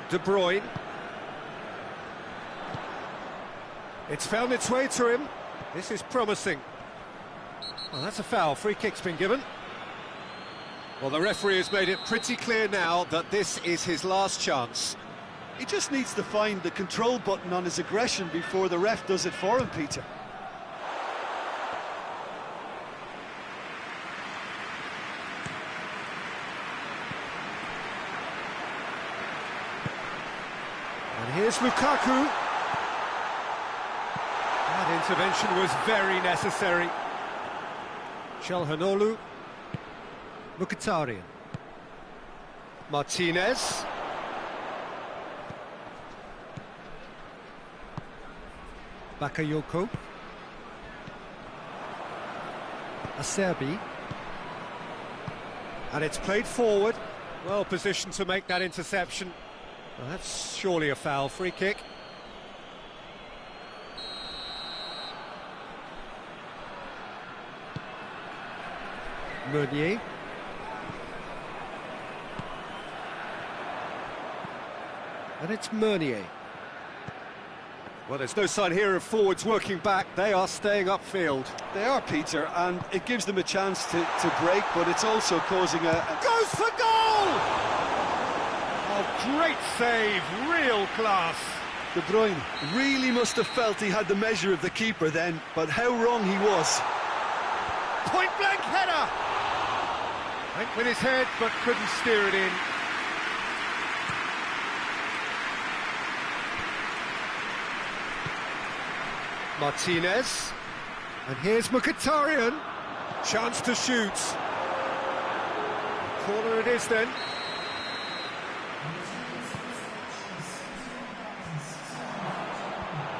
De Bruyne. It's found its way to him. This is promising. Well, that's a foul. Free kick's been given. Well, the referee has made it pretty clear now that this is his last chance. He just needs to find the control button on his aggression before the ref does it for him, Peter. And here's Lukaku. That intervention was very necessary. Çalhanoğlu. Mkhitaryan. Martinez. Bakayoko. Acerbi. And it's played forward. Well positioned to make that interception. Well, that's surely a foul. Free kick. Meunier. And it's Meunier. Well, there's no sign here of forwards working back. They are staying upfield. They are, Peter, and it gives them a chance to break, but it's also causing Goes for goal! Oh, great save, real class. De Bruyne really must have felt he had the measure of the keeper then, but how wrong he was. Point-blank header! Went with his head, but couldn't steer it in. Martinez. And here's Mkhitaryan. Chance to shoot. Corner it is then.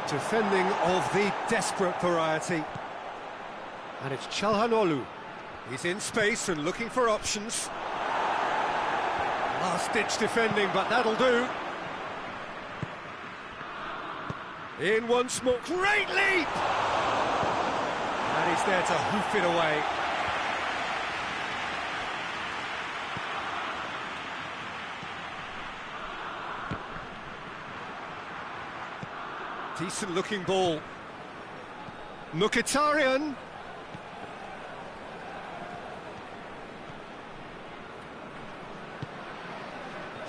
Defending of the desperate variety. And it's Çalhanoğlu. He's in space and looking for options. Last-ditch defending, but that'll do. In once more. Great leap! And he's there to hoof it away. Decent-looking ball. Mkhitaryan.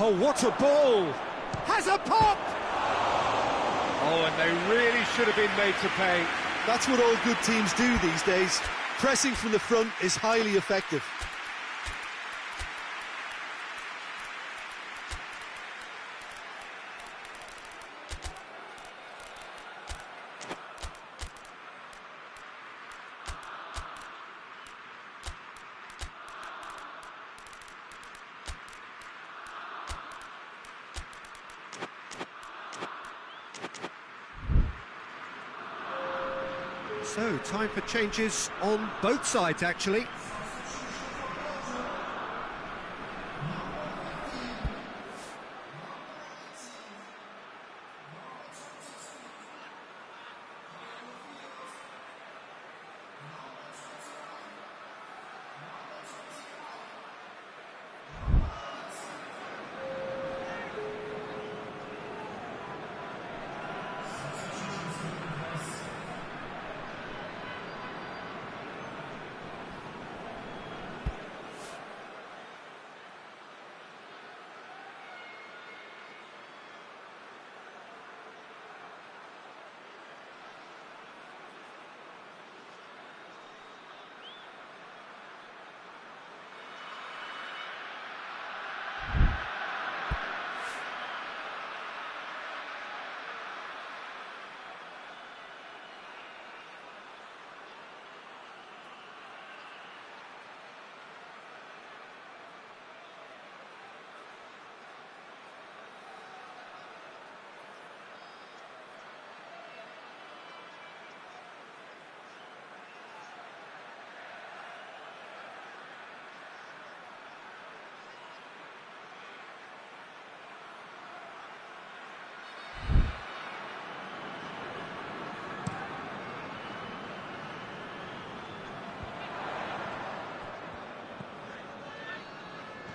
Oh, what a ball! Has a pop! Oh, and they really should have been made to pay. That's what all good teams do these days. Pressing from the front is highly effective. So, time for changes on both sides, actually.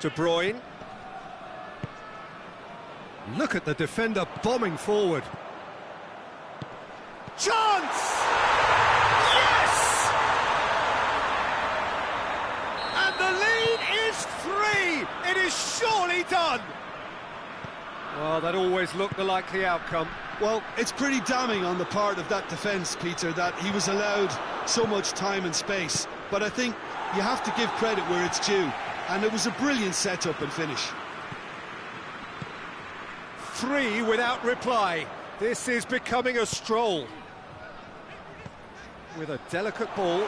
De Bruyne. Look at the defender bombing forward. Chance! Yes! And the lead is 3! It is surely done! Well, that always looked the likely outcome. Well, it's pretty damning on the part of that defence, Peter, that he was allowed so much time and space. But I think you have to give credit where it's due. And it was a brilliant setup and finish. 3 without reply. This is becoming a stroll. With a delicate ball.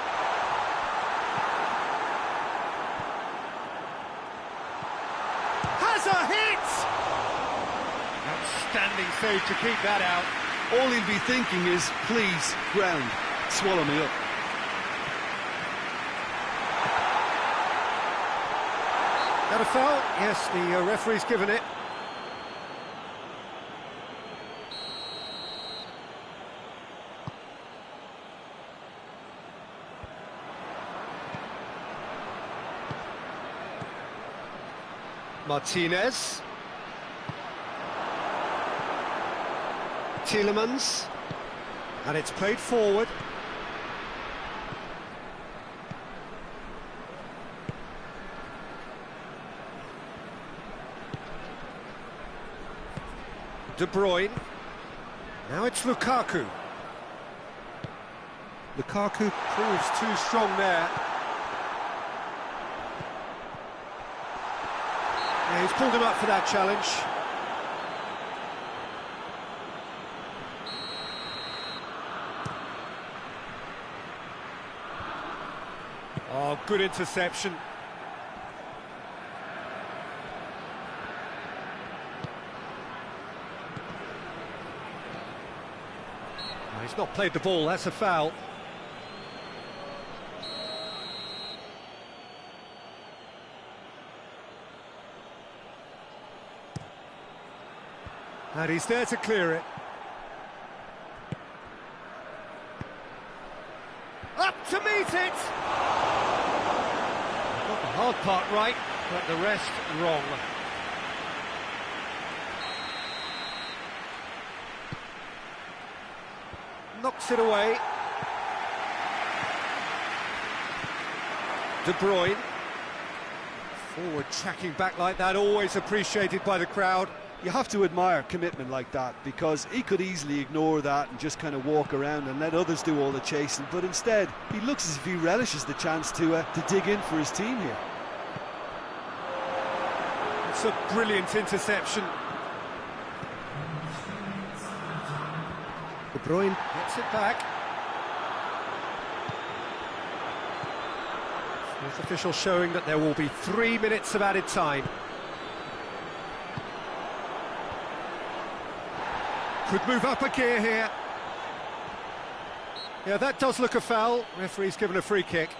Has a hit! Outstanding save to keep that out. All he'll be thinking is, please, ground, swallow me up. That a foul? Yes, the referee's given it. Martinez. Tielemans. And it's played forward. De Bruyne. Now it's Lukaku. Lukaku proves too strong there. Yeah, he's pulled him up for that challenge. Oh, good interception. He's not played the ball, that's a foul. And he's there to clear it. Up to meet it! Got the hard part right, but the rest wrong. Knocks it away. De Bruyne. Forward tracking back like that, always appreciated by the crowd. You have to admire commitment like that, because he could easily ignore that and just kind of walk around and let others do all the chasing, but instead he looks as if he relishes the chance to dig in for his team here. It's a brilliant interception. De Bruyne gets it back. Fourth official showing that there will be 3 minutes of added time. Could move up a gear here. Yeah, that does look a foul. Referee's given a free kick.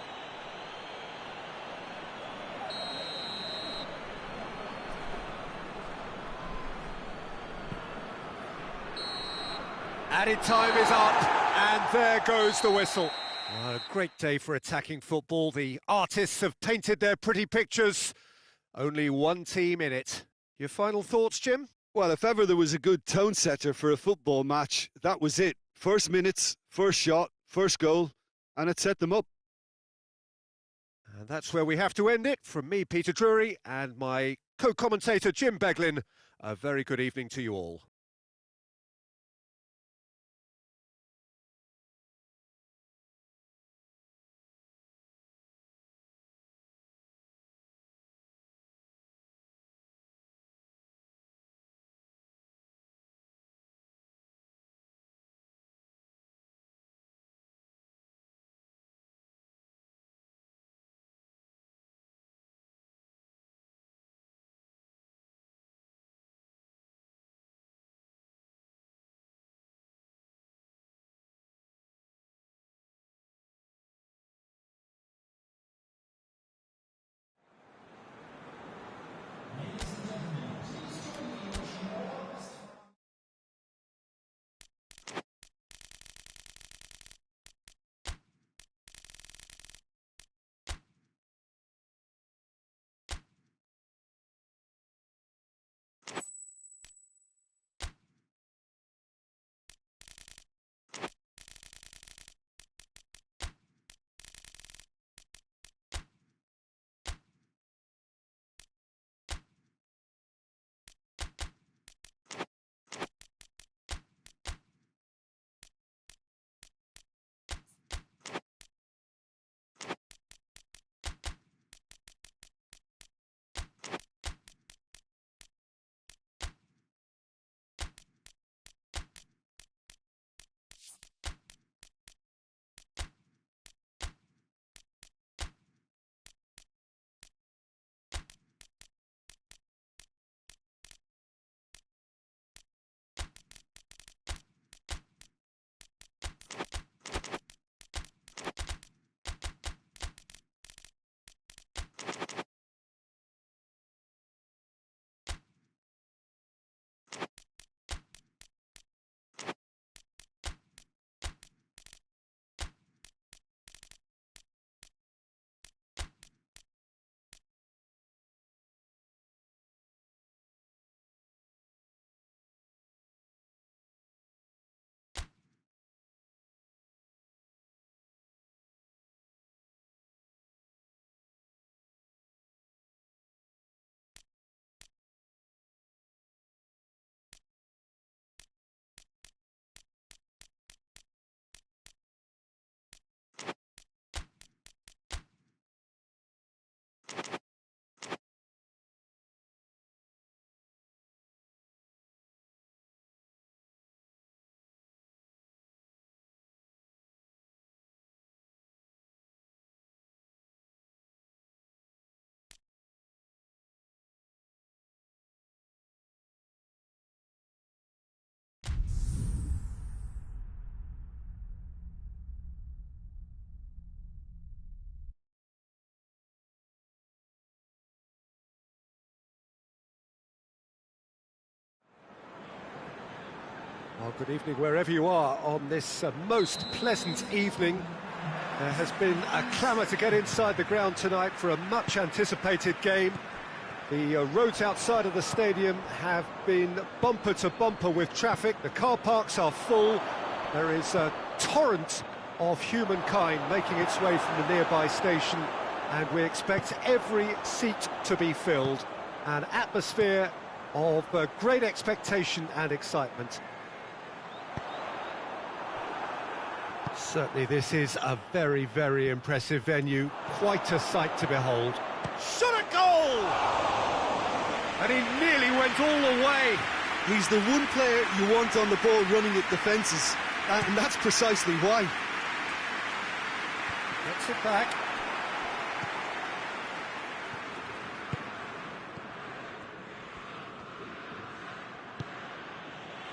Added time is up, and there goes the whistle. A great day for attacking football. The artists have painted their pretty pictures. Only one team in it. Your final thoughts, Jim? Well, if ever there was a good tone setter for a football match, that was it. First minutes, first shot, first goal, and it set them up. And that's where we have to end it. From me, Peter Drury, and my co-commentator, Jim Beglin, a very good evening to you all. Well, good evening wherever you are on this most pleasant evening. There has been a clamour to get inside the ground tonight for a much-anticipated game. The roads outside of the stadium have been bumper to bumper with traffic. The car parks are full. There is a torrent of humankind making its way from the nearby station, and we expect every seat to be filled. An atmosphere of great expectation and excitement. Certainly this is a very, very impressive venue. Quite a sight to behold. Shot a goal! And he nearly went all the way. He's the one player you want on the ball running at defences, and that's precisely why. Gets it back.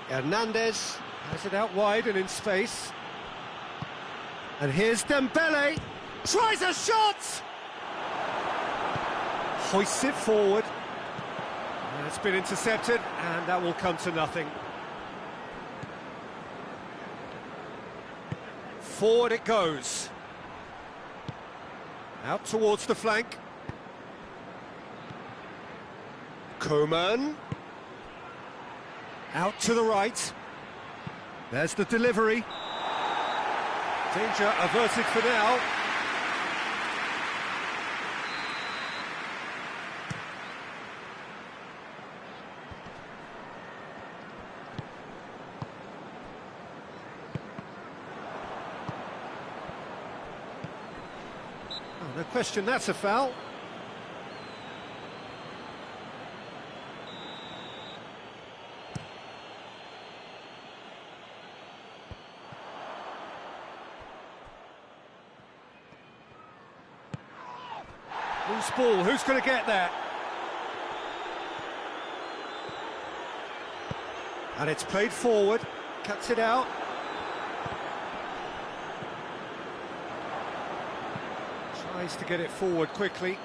Hernandez has it out wide and in space. And here's Dembele. Tries a shot! Hoists it forward. And it's been intercepted, and that will come to nothing. Forward it goes. Out towards the flank. Coman. Out to the right. There's the delivery. Danger averted for now. Oh, no question, that's a foul. Loose ball, who's going to get that? And it's played forward, cuts it out. Tries to get it forward quickly.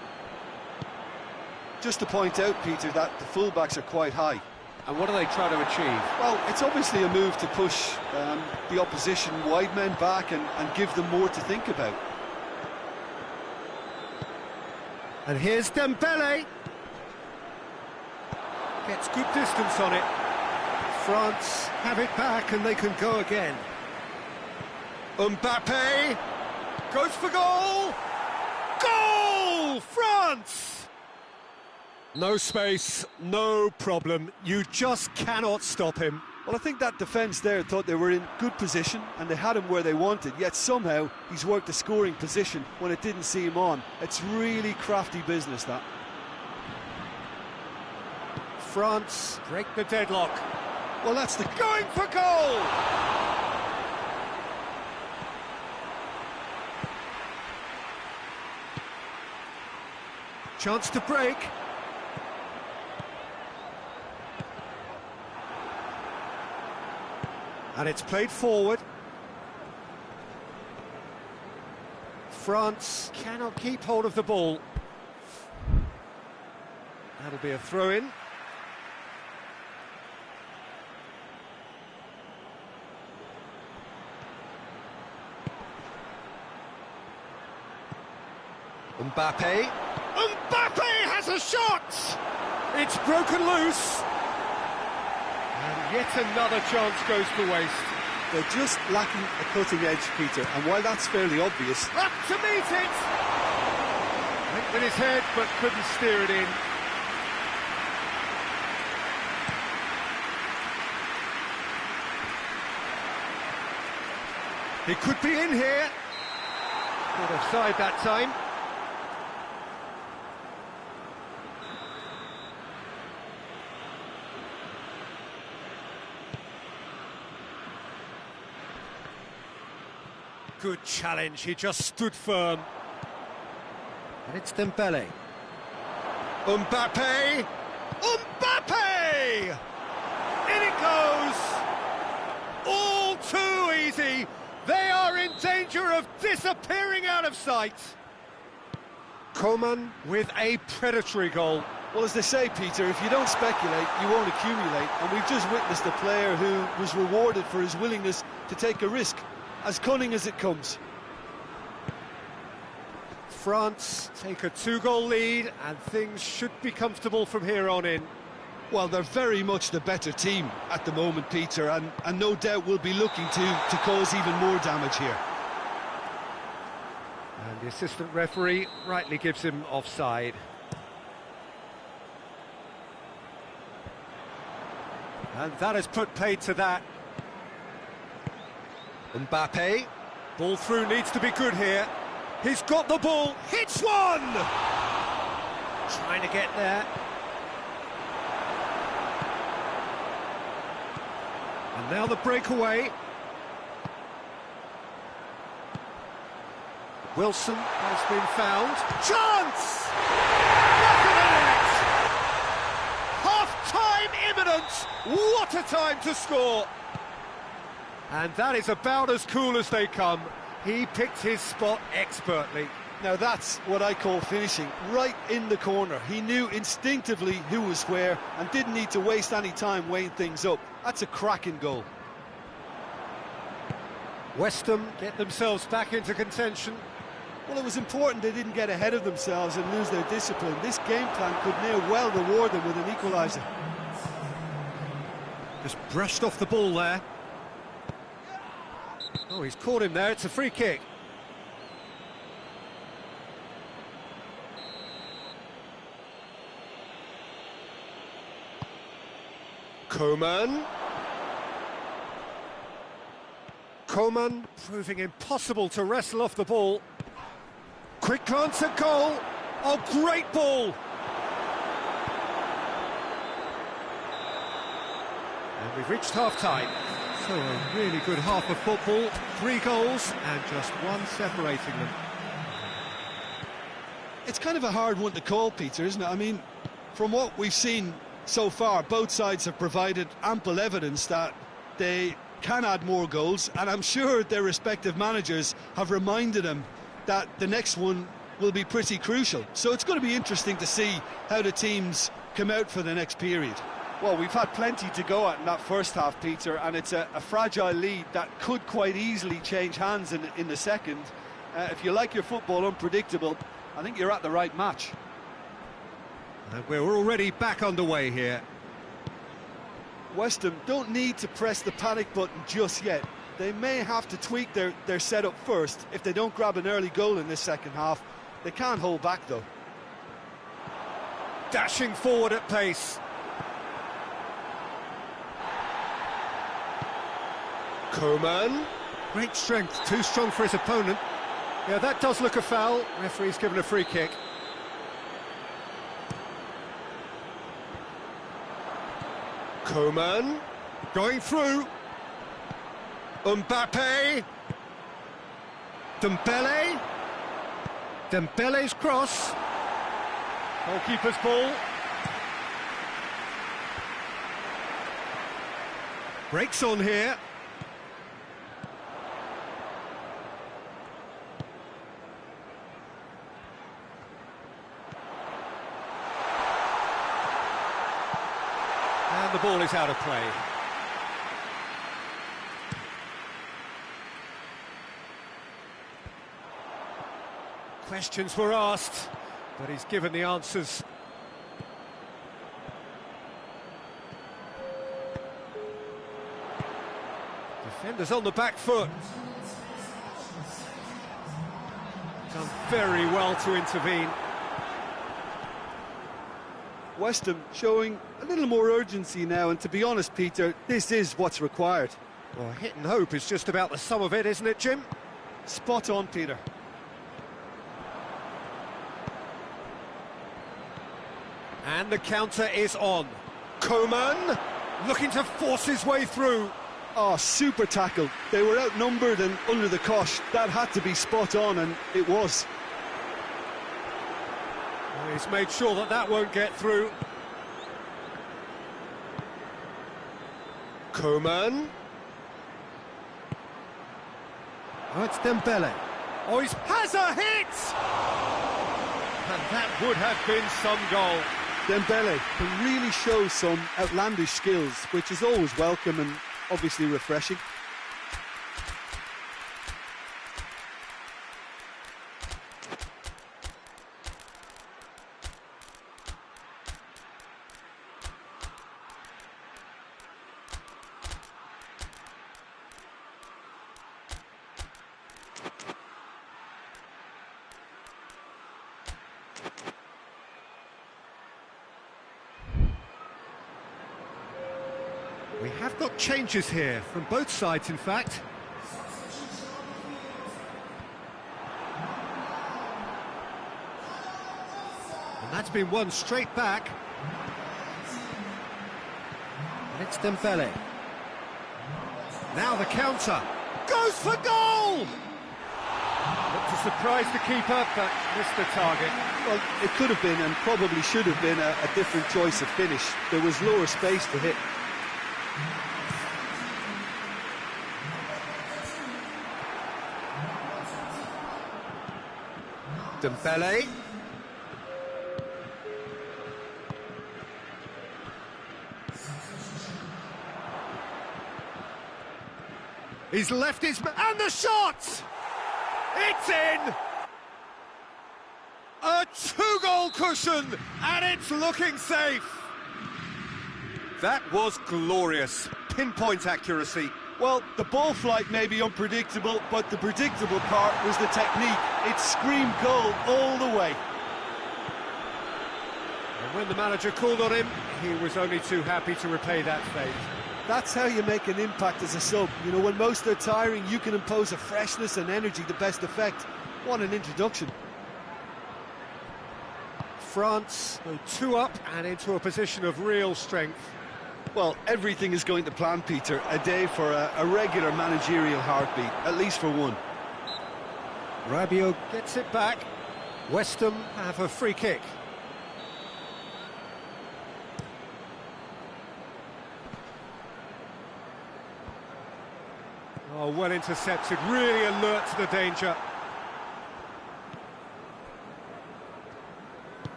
Just to point out, Peter, that the fullbacks are quite high. And what are they trying to achieve? Well, it's obviously a move to push the opposition wide men back and give them more to think about. And here's Dembele. Gets good distance on it. France have it back and they can go again. Mbappe goes for goal. Goal! France! No space, no problem. You just cannot stop him. Well, I think that defence there thought they were in good position and they had him where they wanted, yet somehow he's worked a scoring position when it didn't see him on. It's really crafty business, that. France break the deadlock. Well, that's the... Going for goal! Chance to break. And it's played forward. France cannot keep hold of the ball. That'll be a throw-in. Mbappe. Mbappe has a shot! It's broken loose. And yet another chance goes to waste. They're just lacking a cutting edge, Peter, and while that's fairly obvious... Up to meet it! Went with his head, but couldn't steer it in. He could be in here. Not offside that time. Good challenge, he just stood firm. And it's Dembele. Mbappe! Mbappe! In it goes! All too easy! They are in danger of disappearing out of sight. Coman with a predatory goal. Well, as they say, Peter, if you don't speculate, you won't accumulate. And we've just witnessed a player who was rewarded for his willingness to take a risk. As cunning as it comes. France take a 2-goal lead and things should be comfortable from here on in. Well, they're very much the better team at the moment, Peter, and no doubt will be looking to cause even more damage here. And the assistant referee rightly gives him offside. And that has put paid to that. Mbappe, ball through needs to be good here. He's got the ball, hits one! Trying to get there. And now the breakaway. Wilson has been found. Chance! Look at it! Half-time imminent! What a time to score! And that is about as cool as they come. He picked his spot expertly. Now that's what I call finishing, right in the corner. He knew instinctively who was where and didn't need to waste any time weighing things up. That's a cracking goal. West Ham get themselves back into contention. Well, it was important they didn't get ahead of themselves and lose their discipline. This game plan could near well reward them with an equaliser. Just brushed off the ball there. Oh, he's caught him there. It's a free kick. Coman. Coman proving impossible to wrestle off the ball. Quick glance at goal. Oh, great ball. And we've reached half-time. So a really good half of football. 3 goals and just one separating them. It's kind of a hard one to call, Peter, isn't it? I mean, from what we've seen so far, both sides have provided ample evidence that they can add more goals, and I'm sure their respective managers have reminded them that the next one will be pretty crucial. So it's going to be interesting to see how the teams come out for the next period. Well, we've had plenty to go at in that first half, Peter, and it's a fragile lead that could quite easily change hands in the second. If you like your football unpredictable, I think you're at the right match. And we're already back underway here. West Ham don't need to press the panic button just yet. They may have to tweak their setup first. If they don't grab an early goal in this second half, they can't hold back though. Dashing forward at pace. Coman. Great strength, too strong for his opponent. Yeah, that does look a foul. Referee's given a free kick. Coman going through. Mbappe. Dembele. Dembele's cross. Goalkeeper's ball. Breaks on here. And the ball is out of play. Questions were asked, but he's given the answers. Defenders on the back foot. Done very well to intervene. West Ham showing a little more urgency now, and to be honest, Peter, this is what's required. Well, hit and hope is just about the sum of it, isn't it, Jim? Spot on, Peter. And the counter is on. Coman looking to force his way through. Oh, super tackle. They were outnumbered and under the cosh. That had to be spot on, and it was. Well, he's made sure that that won't get through. Coman. Oh, it's Dembele. Oh, he has a hit! And that would have been some goal. Dembele can really show some outlandish skills, which is always welcome and obviously refreshing. We have got changes here, from both sides in fact. And that's been won straight back. And it's Dembele. Now the counter. Goes for goal! Looked to surprise the keeper, but missed the target. Well, it could have been and probably should have been a different choice of finish. There was lower space to hit. Dembele. He's left his... and the shot! It's in! A two-goal cushion, and it's looking safe. That was glorious. Pinpoint accuracy. Well, the ball flight may be unpredictable, but the predictable part was the technique. It screamed goal all the way. And when the manager called on him, he was only too happy to repay that fate. That's how you make an impact as a sub. You know, when most are tiring, you can impose a freshness and energy to best effect. What an introduction. France go 2 up and into a position of real strength. Well, everything is going to plan, Peter. A day for a regular managerial heartbeat, at least for one. Rabiot gets it back. West Ham have a free kick. Oh, well intercepted, really alert to the danger.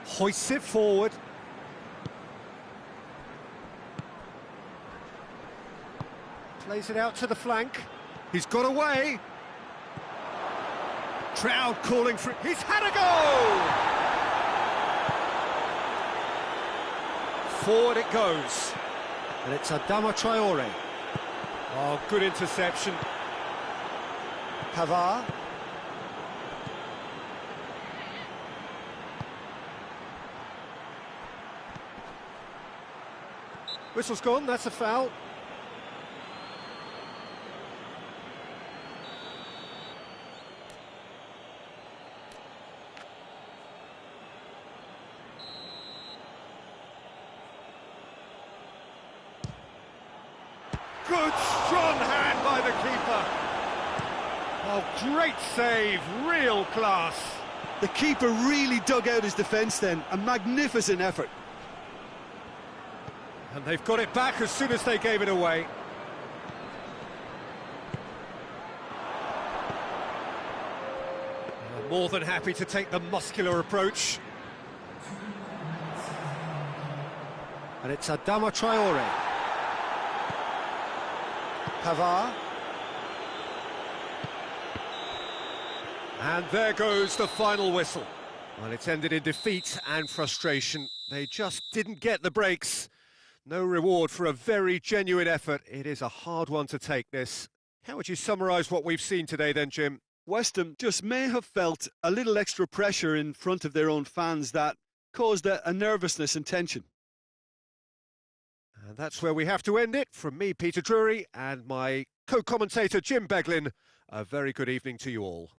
Hoists it forward. Plays it out to the flank. He's got away. Crowd calling for it. He's had a go! Forward it goes. And it's Adama Traore. Oh, good interception. Pavard. Whistle's gone, that's a foul. Good, strong hand by the keeper. Oh, great save, real class. The keeper really dug out his defence then, a magnificent effort. And they've got it back as soon as they gave it away. They're more than happy to take the muscular approach. And it's Adama Traore. Pavard. And there goes the final whistle. Well, it's ended in defeat and frustration. They just didn't get the breaks. No reward for a very genuine effort. It is a hard one to take, this. How would you summarise what we've seen today then, Jim? West Ham just may have felt a little extra pressure in front of their own fans that caused a nervousness and tension. And that's where we have to end it. From me, Peter Drury, and my co-commentator, Jim Beglin, a very good evening to you all.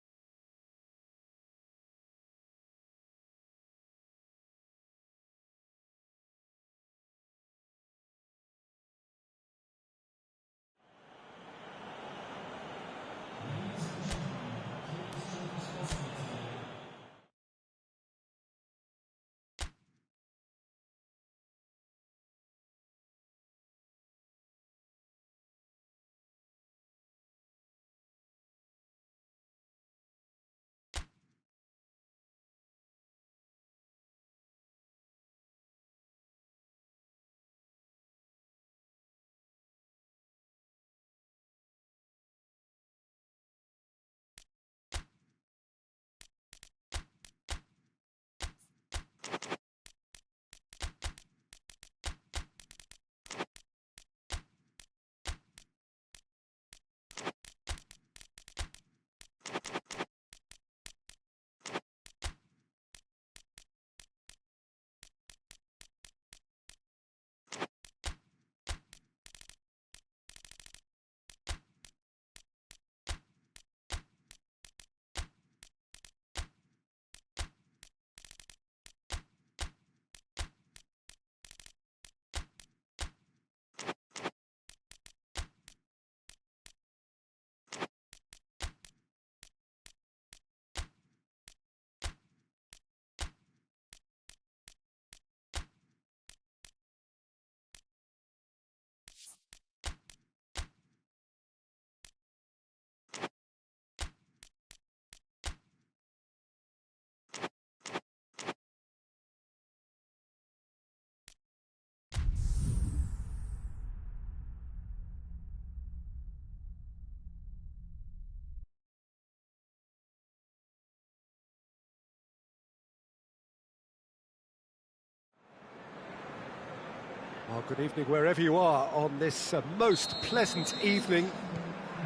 Well, good evening wherever you are on this most pleasant evening.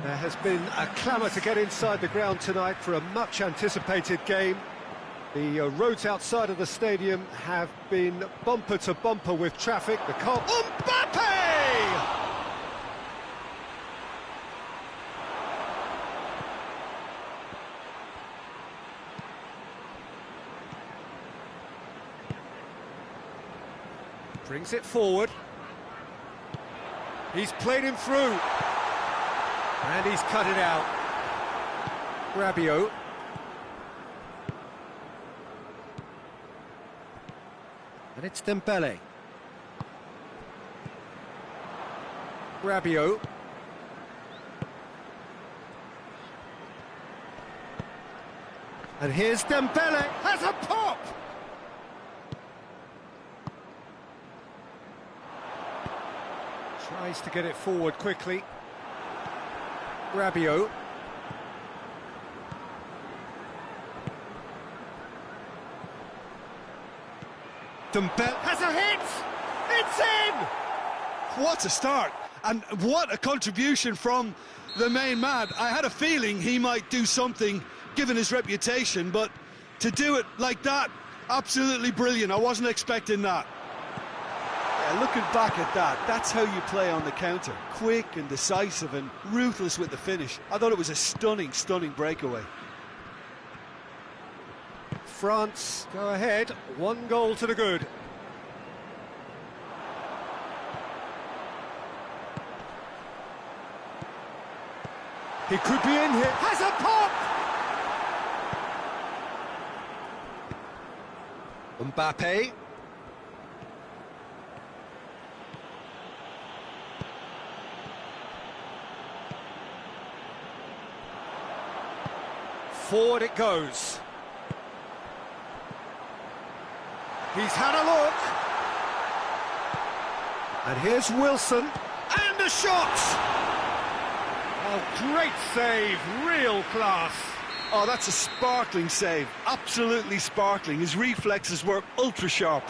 There has been a clamour to get inside the ground tonight for a much-anticipated game. The roads outside of the stadium have been bumper to bumper with traffic. The car... Mbappe! Brings it forward. He's played him through. And he's cut it out. Rabiot. And it's Dembele. Rabiot. And here's Dembele. Has a pop! Tries to get it forward quickly. Rabiot. Dembele has a hit! It's in! What a start, and what a contribution from the main man. I had a feeling he might do something, given his reputation, but to do it like that, absolutely brilliant. I wasn't expecting that. Yeah, looking back at that, that's how you play on the counter. Quick and decisive and ruthless with the finish. I thought it was a stunning, stunning breakaway. France go ahead, 1 goal to the good. He could be in here, has a pop! Mbappe. Forward it goes. He's had a look. And here's Wilson. And a shot! Oh, great save, real class. Oh, that's a sparkling save, absolutely sparkling. His reflexes were ultra sharp.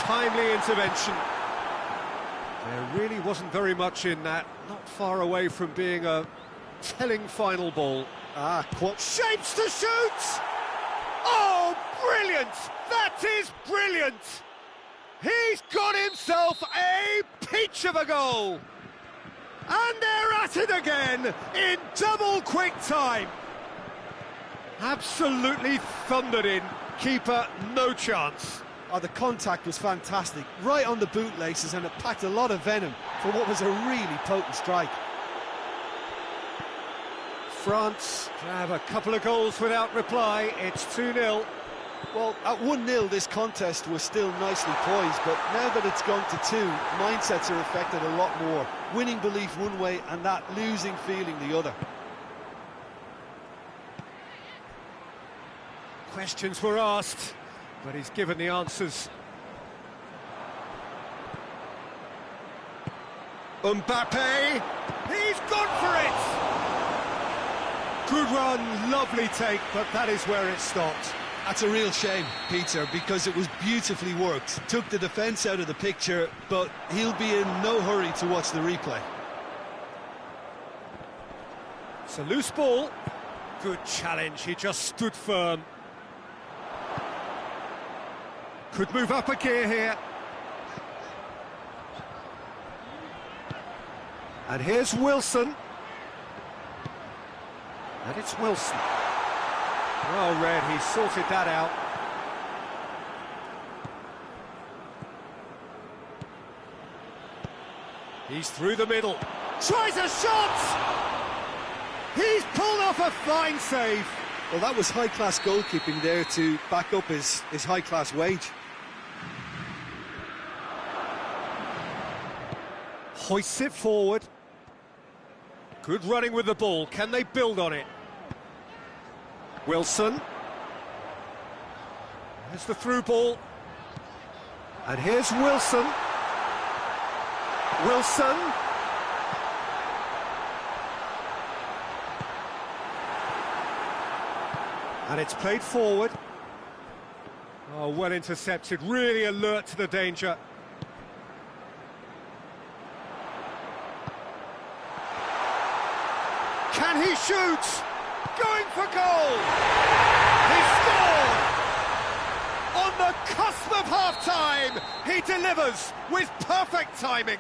Timely intervention. There really wasn't very much in that, not far away from being a telling final ball. Shapes to shoot! Oh, brilliant! That is brilliant! He's got himself a peach of a goal! And they're at it again in double quick time. Absolutely thundered in. Keeper, no chance. Oh, the contact was fantastic, right on the bootlaces, and it packed a lot of venom for what was a really potent strike. France have a couple of goals without reply. It's 2-0. Well, at 1-0 this contest was still nicely poised, but now that it's gone to 2, mindsets are affected a lot more. Winning belief one way and that losing feeling the other. Questions were asked, but he's given the answers. Mbappe, he's gone for it! Good run, lovely take, but that is where it stopped. That's a real shame, Peter, because it was beautifully worked. Took the defence out of the picture, but he'll be in no hurry to watch the replay. It's a loose ball. Good challenge, he just stood firm. Could move up a gear here. And here's Wilson. And it's Wilson. Well read, he sorted that out. He's through the middle. Tries a shot! He's pulled off a fine save. Well, that was high-class goalkeeping there to back up his high-class wage. Hoists it forward. Good running with the ball. Can they build on it? Wilson. There's the through ball. And here's Wilson. Wilson. And it's played forward. Oh, well intercepted, really alert to the danger. Can he shoot? Going for goal! He scored! On the cusp of half-time, he delivers with perfect timing.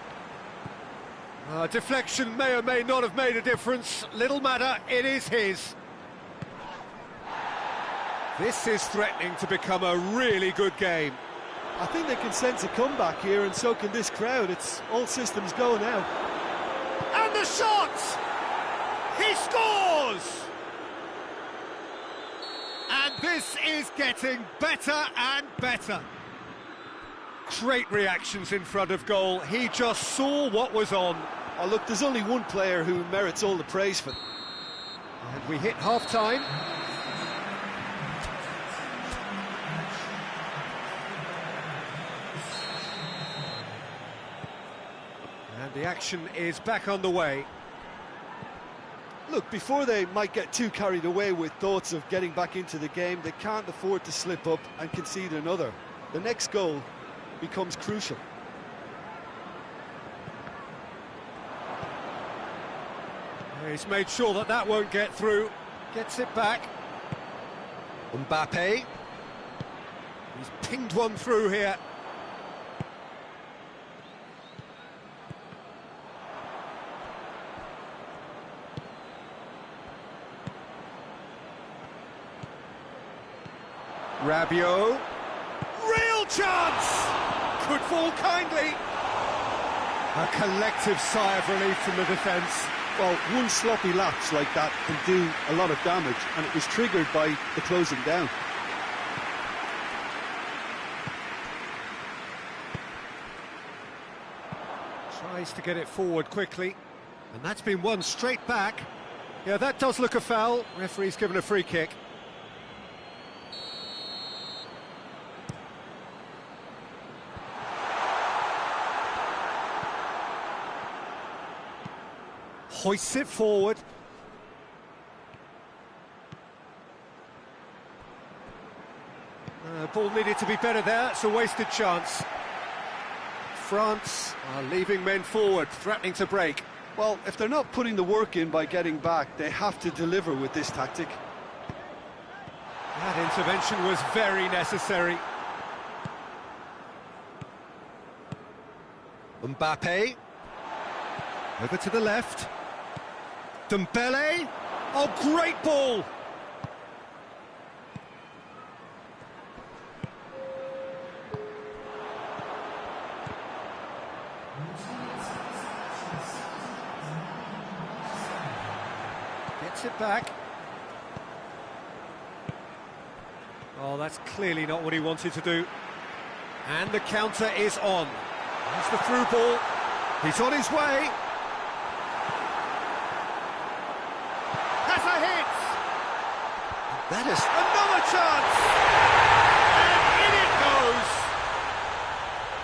Deflection may or may not have made a difference. Little matter, it is his. This is threatening to become a really good game. I think they can sense a comeback here, and so can this crowd. It's all systems go now. And the shot! He scores! And this is getting better and better. Great reactions in front of goal. He just saw what was on. Oh, look, there's only one player who merits all the praise for. And we hit half-time. And the action is back on the way. Look, before they might get too carried away with thoughts of getting back into the game, they can't afford to slip up and concede another. The next goal becomes crucial. He's made sure that that won't get through. Gets it back. Mbappe. He's pinged one through here. Rabiot. Real chance! Could fall kindly. A collective sigh of relief from the defence. Well, one sloppy lapse like that can do a lot of damage, and it was triggered by the closing down. Tries to get it forward quickly, and that's been won straight back. Yeah, that does look a foul. Referee's given a free kick. Hoists it forward. Ball needed to be better there. It's a wasted chance. France are leaving men forward, threatening to break. Well, if they're not putting the work in by getting back, they have to deliver with this tactic. That intervention was very necessary. Mbappe. Over to the left. Dembele. Oh, great ball! Gets it back. Oh, that's clearly not what he wanted to do. And the counter is on. There's the through ball. He's on his way. Has a hit. That is another chance. And in it goes.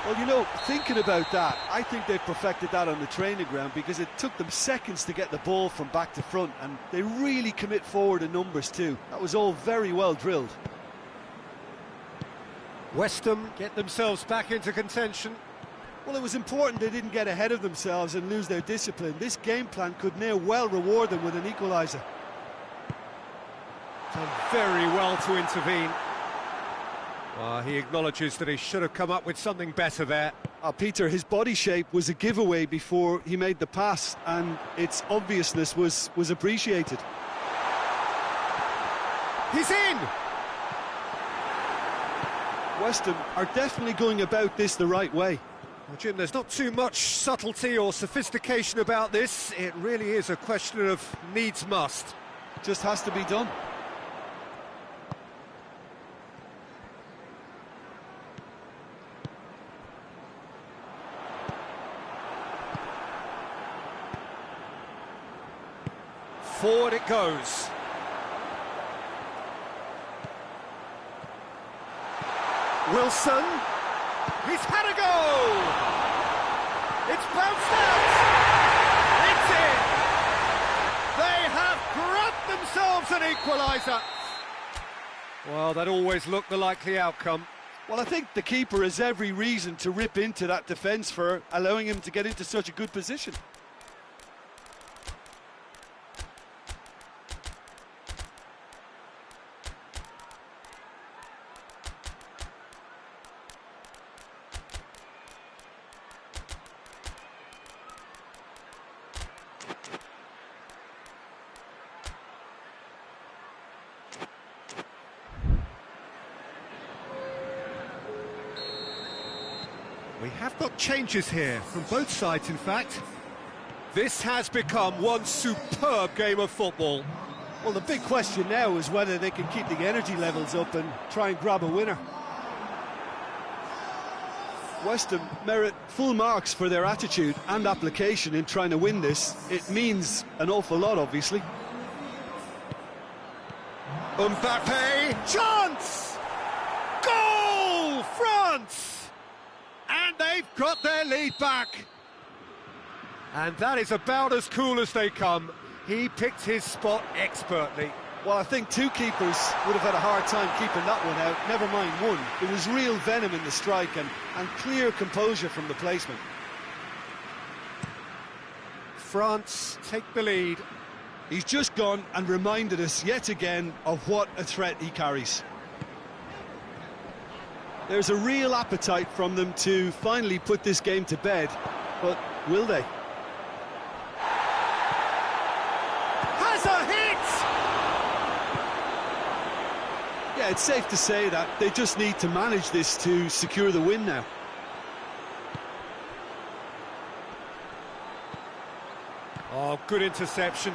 Well, you know, thinking about that, I think they've perfected that on the training ground, because it took them seconds to get the ball from back to front, and they really commit forward in numbers too. That was all very well drilled. West Ham get themselves back into contention. Well, it was important they didn't get ahead of themselves and lose their discipline. This game plan could near well reward them with an equaliser. Done very well to intervene. He acknowledges that he should have come up with something better there. Peter, his body shape was a giveaway before he made the pass, and its obviousness was appreciated. He's in! West Ham are definitely going about this the right way. Well, Jim, there's not too much subtlety or sophistication about this. It really is a question of needs must. Just has to be done. Forward it goes. Wilson. He's had a go! It's bounced out! It's in! They have grabbed themselves an equaliser! Well, that always looked the likely outcome. Well, I think the keeper has every reason to rip into that defence for allowing him to get into such a good position. We have got changes here, from both sides in fact. This has become one superb game of football. Well, the big question now is whether they can keep the energy levels up and try and grab a winner. West Ham merit full marks for their attitude and application in trying to win this. It means an awful lot, obviously. Mbappe, chance! Goal, France! And they've got their lead back. And that is about as cool as they come. He picked his spot expertly. Well, I think two keepers would have had a hard time keeping that one out, never mind one. There was real venom in the strike and clear composure from the placement. France take the lead. He's just gone and reminded us yet again of what a threat he carries. There's a real appetite from them to finally put this game to bed, but will they? Has a hit! Yeah, it's safe to say that they just need to manage this to secure the win now. Oh, good interception.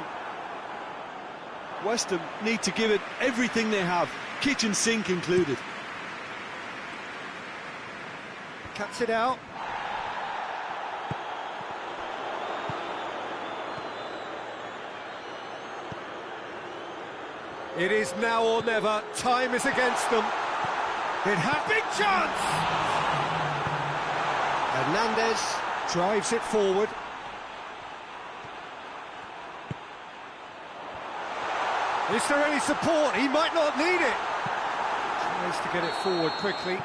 West Ham need to give it everything they have, kitchen sink included. Cuts it out. It is now or never. Time is against them. It had big chance. Hernandez drives it forward. Is there any support? He might not need it. Tries to get it forward quickly.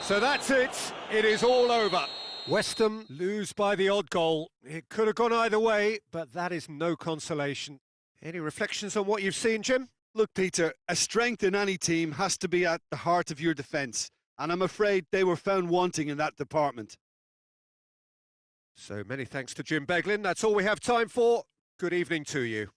So that's it. It is all over. West Ham lose by the odd goal. It could have gone either way, but that is no consolation. Any reflections on what you've seen, Jim? Look, Peter, a strength in any team has to be at the heart of your defence, and I'm afraid they were found wanting in that department. So many thanks to Jim Beglin. That's all we have time for. Good evening to you.